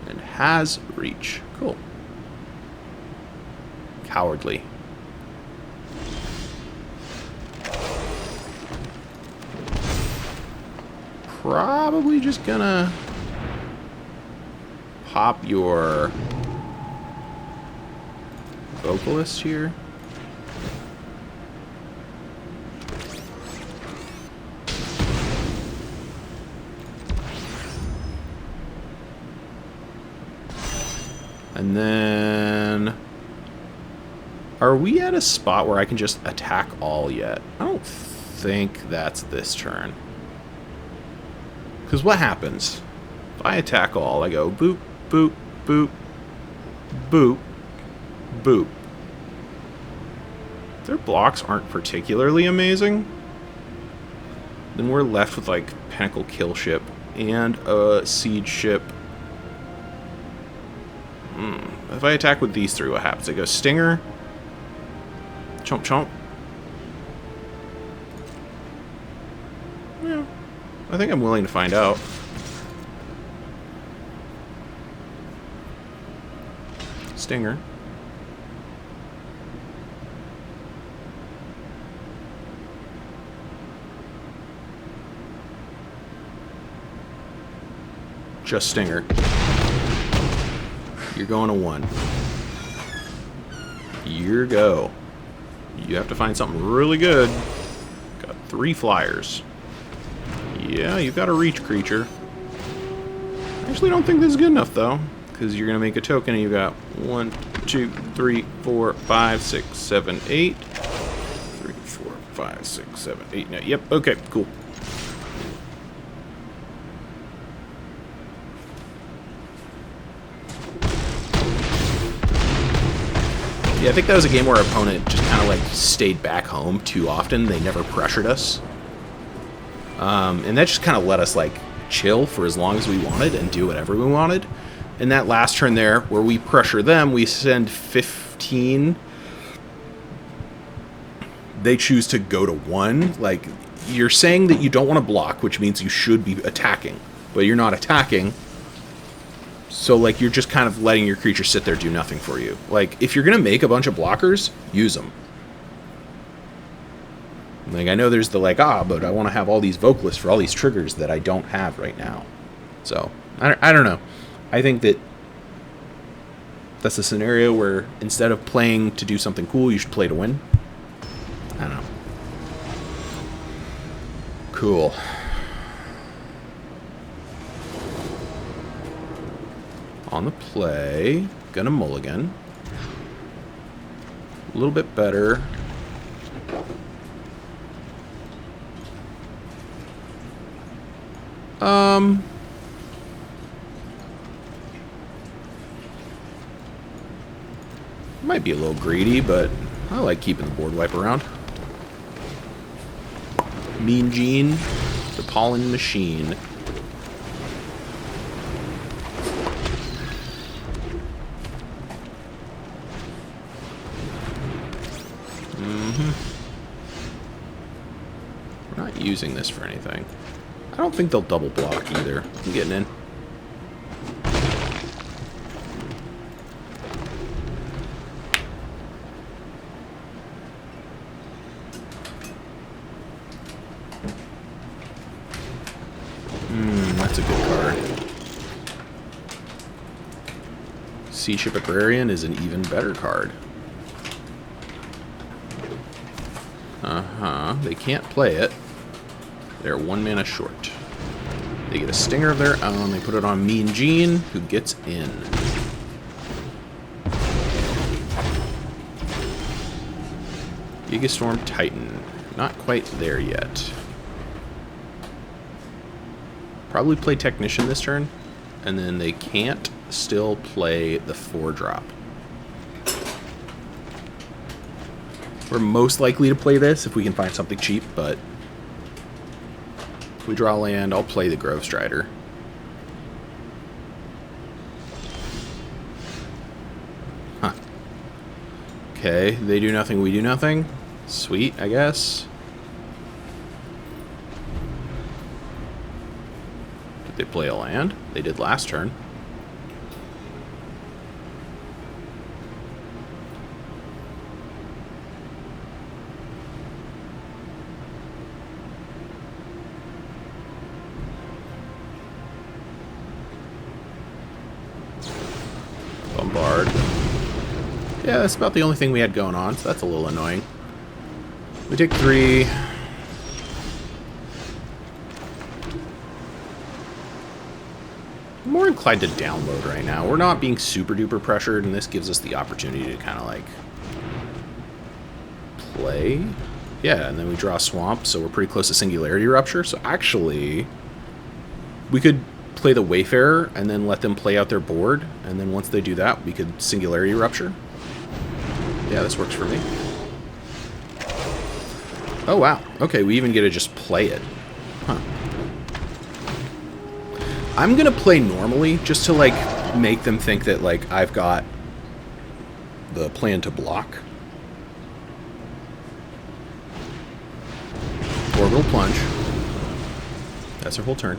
It has reach. Cool. Cowardly. probably just gonna pop your vocalist here. And then, are we at a spot where I can just attack all yet? I don't think that's this turn. Because what happens? If I attack all, I go boop, boop, boop, boop, boop. Their blocks aren't particularly amazing. Then we're left with like Pinnacle Kill Ship and a Siege Ship. If I attack with these three, what happens? I go Stinger, Chomp Chomp. Yeah, I think I'm willing to find out. Stinger. Just Stinger. You're going to 1. Your go. You have to find something really good. Got 3 flyers. Yeah, you've got a reach creature. I actually don't think this is good enough, though. Because you're going to make a token and you got 1, 2, 3, 4, 5, 6, 7, 8. 3, 4, 5, 6, 7, 8. No, yep, okay, cool. Yeah, I think that was a game where our opponent just kind of like stayed back home too often. They never pressured us. And that just kind of let us like chill for as long as we wanted and do whatever we wanted. And that last turn there, where we pressure them, we send 15. They choose to go to 1. Like, you're saying that you don't want to block, which means you should be attacking. But you're not attacking. So, like, you're just kind of letting your creature sit there do nothing for you. Like, if you're going to make a bunch of blockers, use them. Like, I know there's the, like, but I want to have all these vocalists for all these triggers that I don't have right now. So, I don't know. I think that that's a scenario where instead of playing to do something cool, you should play to win. I don't know. Cool. On the play, gonna mulligan. A little bit better. Might be a little greedy, but I like keeping the board wipe around. Mean Gene, the Pollen Machine. We're not using this for anything. I don't think they'll double block either. I'm getting in. That's a good card. Sea Ship Agrarian is an even better card. They can't play it. They're 1 mana short. They get a Stinger of their own. They put it on Mean Gene, who gets in. Gigastorm Titan. Not quite there yet. Probably play Technician this turn, and then they can't still play the 4-drop. We're most likely to play this if we can find something cheap, but if we draw land, I'll play the Grove Strider. Huh. Okay, they do nothing, we do nothing. Sweet, I guess. Did they play a land? They did last turn. Yeah, that's about the only thing we had going on, so that's a little annoying. We take 3. I'm more inclined to download right now. We're not being super duper pressured, and this gives us the opportunity to kind of like play. Yeah, and then we draw Swamp, so we're pretty close to Singularity Rupture. So actually, we could play the Wayfarer and then let them play out their board, and then once they do that, we could Singularity Rupture. Yeah, this works for me. Oh, wow. Okay, we even get to just play it. Huh. I'm going to play normally just to, like, make them think that, like, I've got the plan to block. Orbital Plunge. That's our whole turn.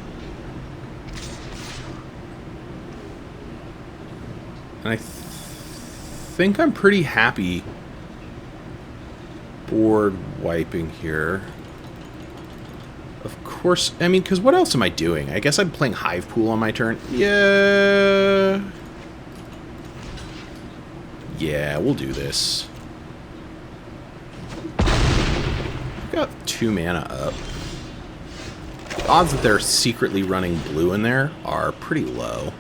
And I think I'm pretty happy board wiping here. Of course, I mean, because what else am I doing? I guess I'm playing Hive Pool on my turn. Yeah. Yeah, we'll do this. I've got 2 mana up. The odds that they're secretly running blue in there are pretty low.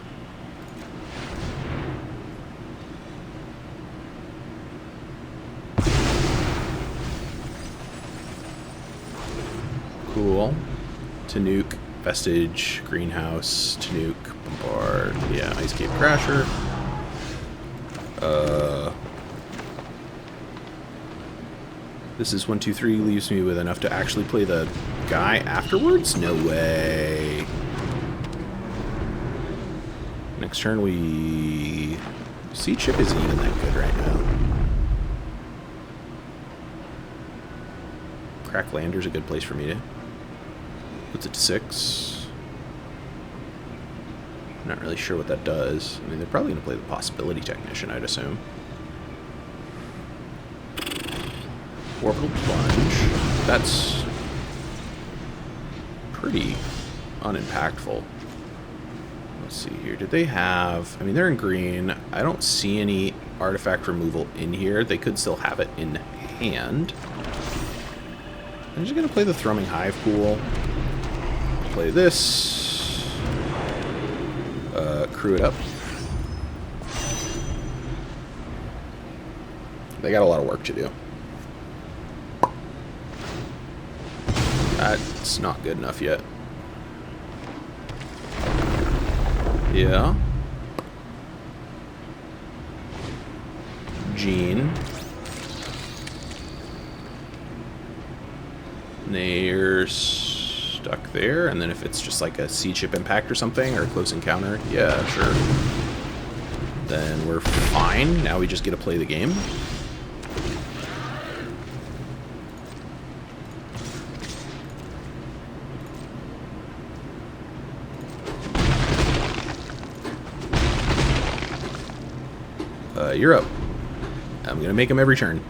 Cool. Tanuke, Vestige, Greenhouse, Tanuke, Bombard, yeah, Ice Cave Crasher. This is 1, 2, 3, leaves me with enough to actually play the guy afterwards? No way. Next turn we... Sea Chip isn't even that good right now. Crack Lander's a good place for me to... Puts it to 6. I'm not really sure what that does. I mean, they're probably going to play the Possibility Technician, I'd assume. Orbital Plunge. That's pretty unimpactful. Let's see here. Did they have... I mean, they're in green. I don't see any artifact removal in here. They could still have it in hand. I'm just going to play the Thrumming Hive Pool. Play this. Crew it up. They got a lot of work to do. That's not good enough yet. Yeah. Gene. They're stuck there, and then if it's just like a Sea Chip Impact or something, or a Close Encounter, yeah, sure. Then we're fine. Now we just get to play the game. You're up. I'm gonna make him every turn.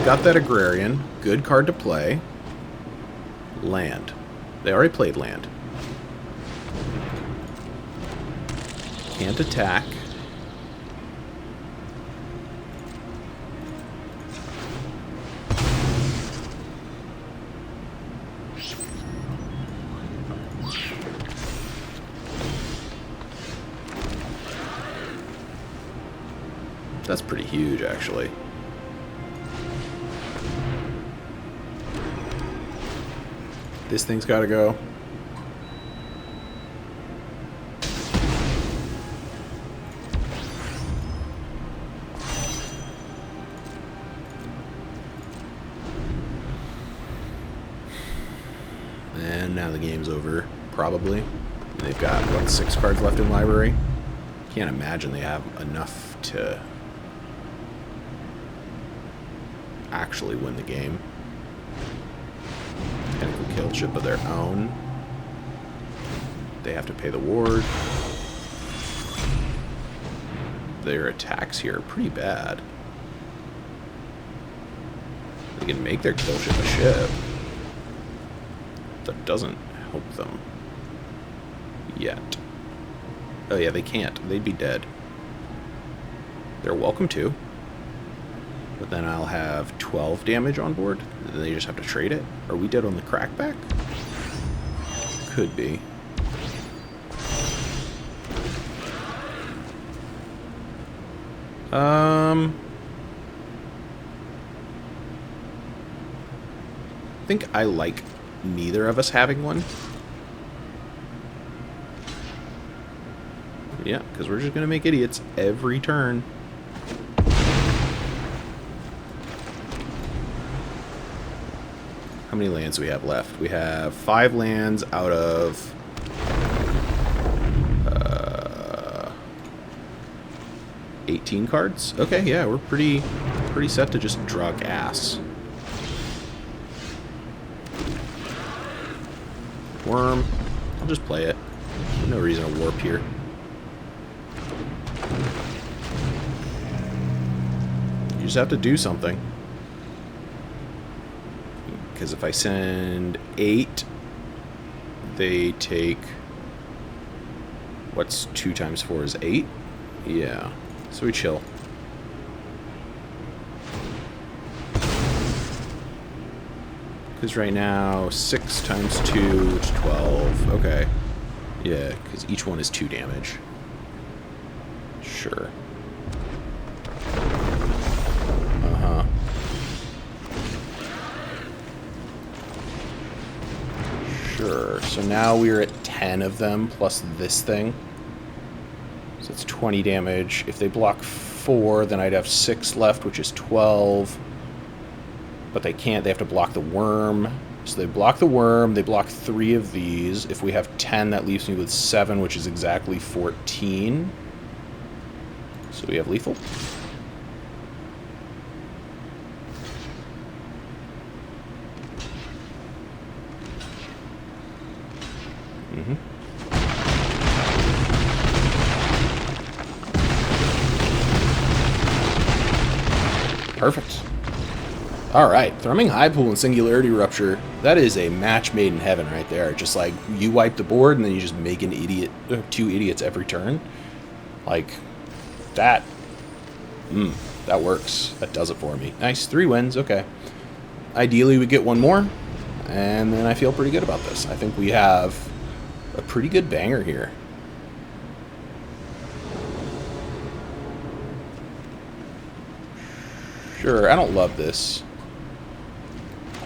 Got that Agrarian. Good card to play. Land. They already played land. Can't attack. That's pretty huge, actually. This thing's got to go. And now the game's over, probably. They've got, what, 6 cards left in library? Can't imagine they have enough to actually win the game. Technical kill chip of their own. They have to pay the ward. Their attacks here are pretty bad. They can make their kill ship a ship. that doesn't help them. Yet. Oh yeah, they can't. They'd be dead. They're welcome to. But then I'll have 12 damage on board. Then they just have to trade it. Are we dead on the crackback? Could be. I think I like neither of us having one. Yeah, because we're just going to make idiots every turn. How many lands do we have left? We have 5 lands out of 18 cards. Okay, yeah, we're pretty set to just draw gas. Worm. I'll just play it. No reason to warp here. You just have to do something. Because if I send 8, they take... What's 2 times 4 is 8? Yeah. So we chill. Because right now, 6 times 2 is 12. Okay. Yeah, because each one is 2 damage. Sure. Uh-huh. Sure. So now we're at 10 of them, plus this thing. So it's 20 damage. If they block 4, then I'd have 6 left, which is 12. But they can't. They have to block the worm. So they block the worm. They block 3 of these. If we have 10, that leaves me with 7, which is exactly 14. So we have lethal. Mm-hmm. Perfect. Alright, Thrumming High Pool and Singularity Rupture. That is a match made in heaven right there. Just like, you wipe the board and then you just make an idiot, 2 idiots every turn. Like, that. That works. That does it for me. Nice, 3 wins, okay. Ideally we get 1 more, and then I feel pretty good about this. I think we have a pretty good banger here. Sure, I don't love this.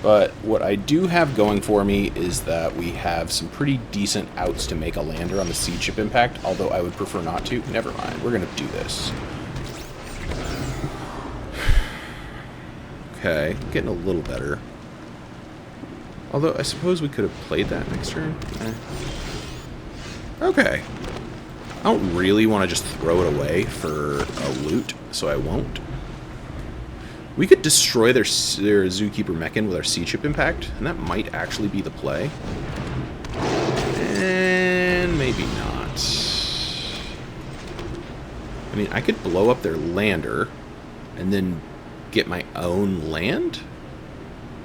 But what I do have going for me is that we have some pretty decent outs to make a lander on the Seed Ship Impact, although I would prefer not to. Never mind, we're going to do this. Okay, getting a little better. Although, I suppose we could have played that next turn. Okay. I don't really want to just throw it away for a loot, so I won't. We could destroy their Zookeeper Mechan with our Seed Ship Impact, and that might actually be the play. And maybe not. I mean, I could blow up their lander, and then get my own land,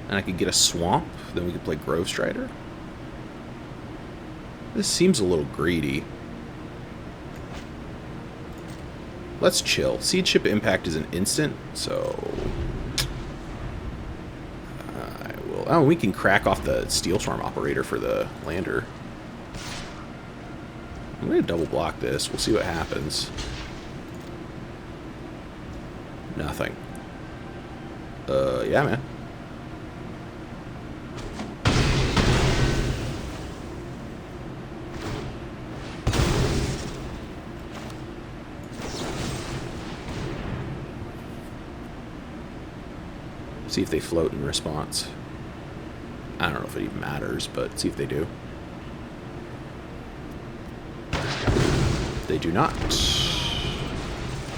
and I could get a swamp, then we could play Grove Strider. This seems a little greedy. Let's chill. Seed Ship Impact is an instant, so... I will... Oh, we can crack off the Steel Storm Operator for the lander. I'm going to double block this. We'll see what happens. Nothing. Yeah, man. See if they float in response. I don't know if it even matters, but see if they do. They do not.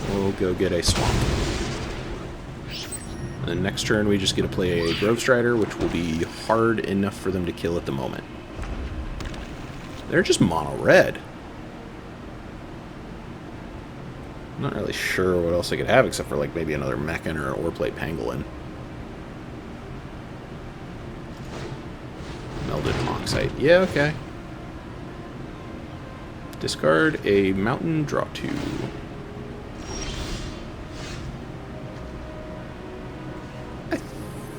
We'll go get a swamp. And then next turn we just get to play a Grove Strider, which will be hard enough for them to kill at the moment. They're just mono red. I'm not really sure what else I could have except for like maybe another Mechan or an Oreplate Pangolin. Melded Mox. Yeah, okay. Discard a mountain, draw 2. I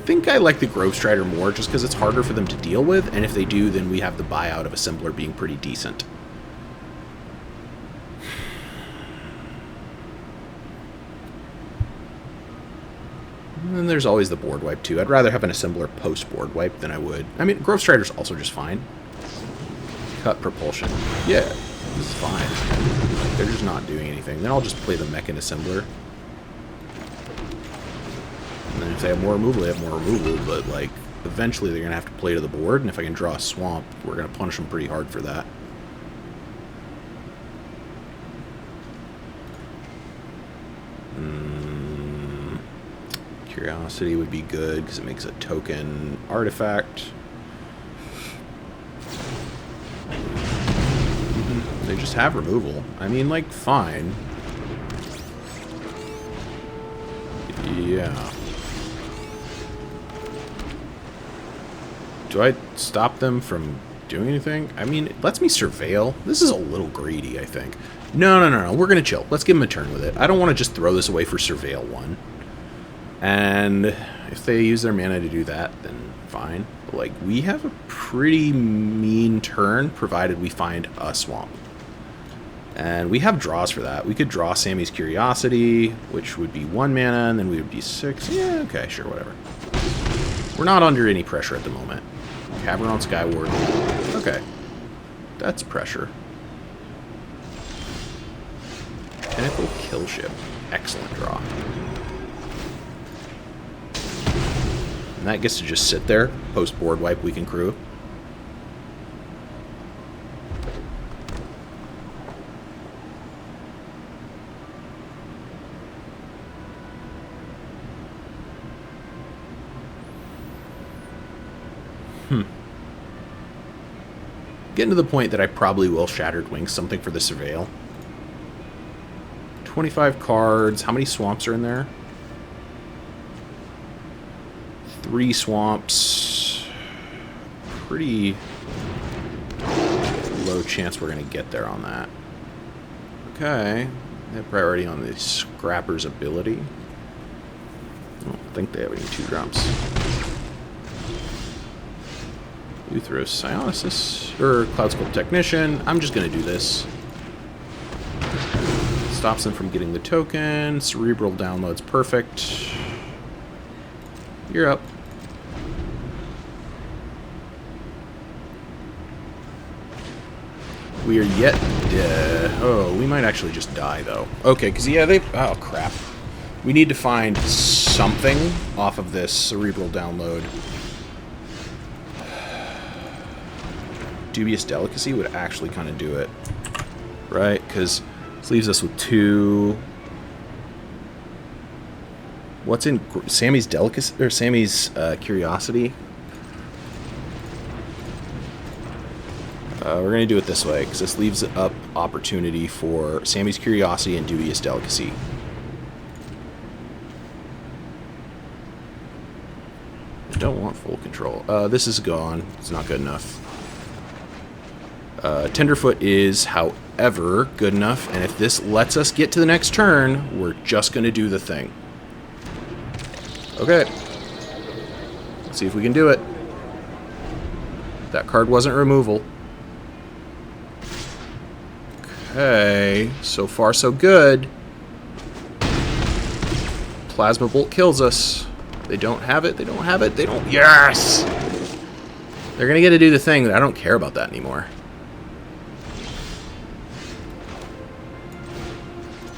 think I like the Grove Strider more just because it's harder for them to deal with, and if they do, then we have the buyout of Assembler being pretty decent. And then there's always the board wipe, too. I'd rather have an Assembler post-board wipe than I would. I mean, Grove Strider's also just fine. Cut Propulsion. Yeah, this is fine. Like, they're just not doing anything. Then I'll just play the Mech and Assembler. And then if they have more removal, they have more removal. But, like, eventually they're going to have to play to the board. And if I can draw a Swamp, we're going to punish them pretty hard for that. Curiosity would be good because it makes a token artifact. They just have removal. I mean, like, fine. Yeah. Do I stop them from doing anything? I mean, it lets me surveil. This is a little greedy, I think. No. We're going to chill. Let's give them a turn with it. I don't want to just throw this away for surveil 1. And if they use their mana to do that, then fine. But, like, we have a pretty mean turn, provided we find a Swamp. And we have draws for that. We could draw Sammy's Curiosity, which would be 1 mana, and then we would be 6. Yeah, okay, sure, whatever. We're not under any pressure at the moment. Cavern on Skyward. Okay. That's pressure. Pinnacle Killship. Excellent draw. And that gets to just sit there. Post-board wipe, we can crew. Getting to the point that I probably will Shattered Wings something for the Surveil. 25 cards. How many swamps are in there? 3 swamps. Pretty low chance we're going to get there on that. Okay. They have priority on the Scrapper's ability. I don't think they have any 2-drops. Uthros Psionicist, or Cloudsculpt Technician. I'm just going to do this. Stops them from getting the token. Cerebral Download's perfect. You're up. We are yet dead. Oh, we might actually just die, though. Okay, because, yeah, they... Oh, crap. We need to find something off of this Cerebral Download. Dubious Delicacy would actually kind of do it. Right? Because this leaves us with 2... What's in Sammy's Delicacy, or Sammy's Curiosity? We're going to do it this way, because this leaves up opportunity for Sammy's Curiosity and Dubious Delicacy. I don't want full control. This is gone. It's not good enough. Tenderfoot is, however, good enough, and if this lets us get to the next turn, we're just going to do the thing. Okay. Let's see if we can do it. That card wasn't removal. Okay. So far, so good. Plasma Bolt kills us. They don't have it. They don't have it. They don't... Yes! They're going to get to do the thing that I don't care about that anymore.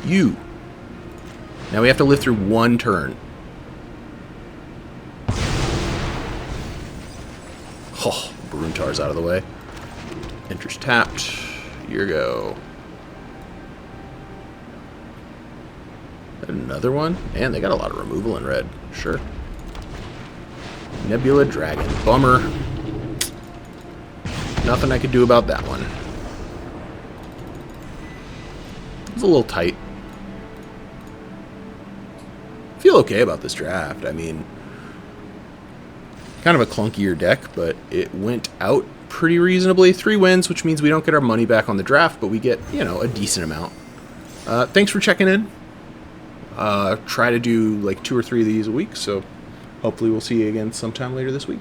You. Now we have to live through 1 turn. Oh, Bruntar's out of the way. Enters tapped. Here go. Another one? Man, they got a lot of removal in red. Sure. Nebula Dragon. Bummer. Nothing I could do about that one. It's a little tight. Feel okay about this draft. I mean, kind of a clunkier deck, but it went out pretty reasonably. 3 wins, which means we don't get our money back on the draft, but we get, you know, a decent amount. Thanks for checking in. Try to do like 2 or 3 of these a week, so hopefully we'll see you again sometime later this week.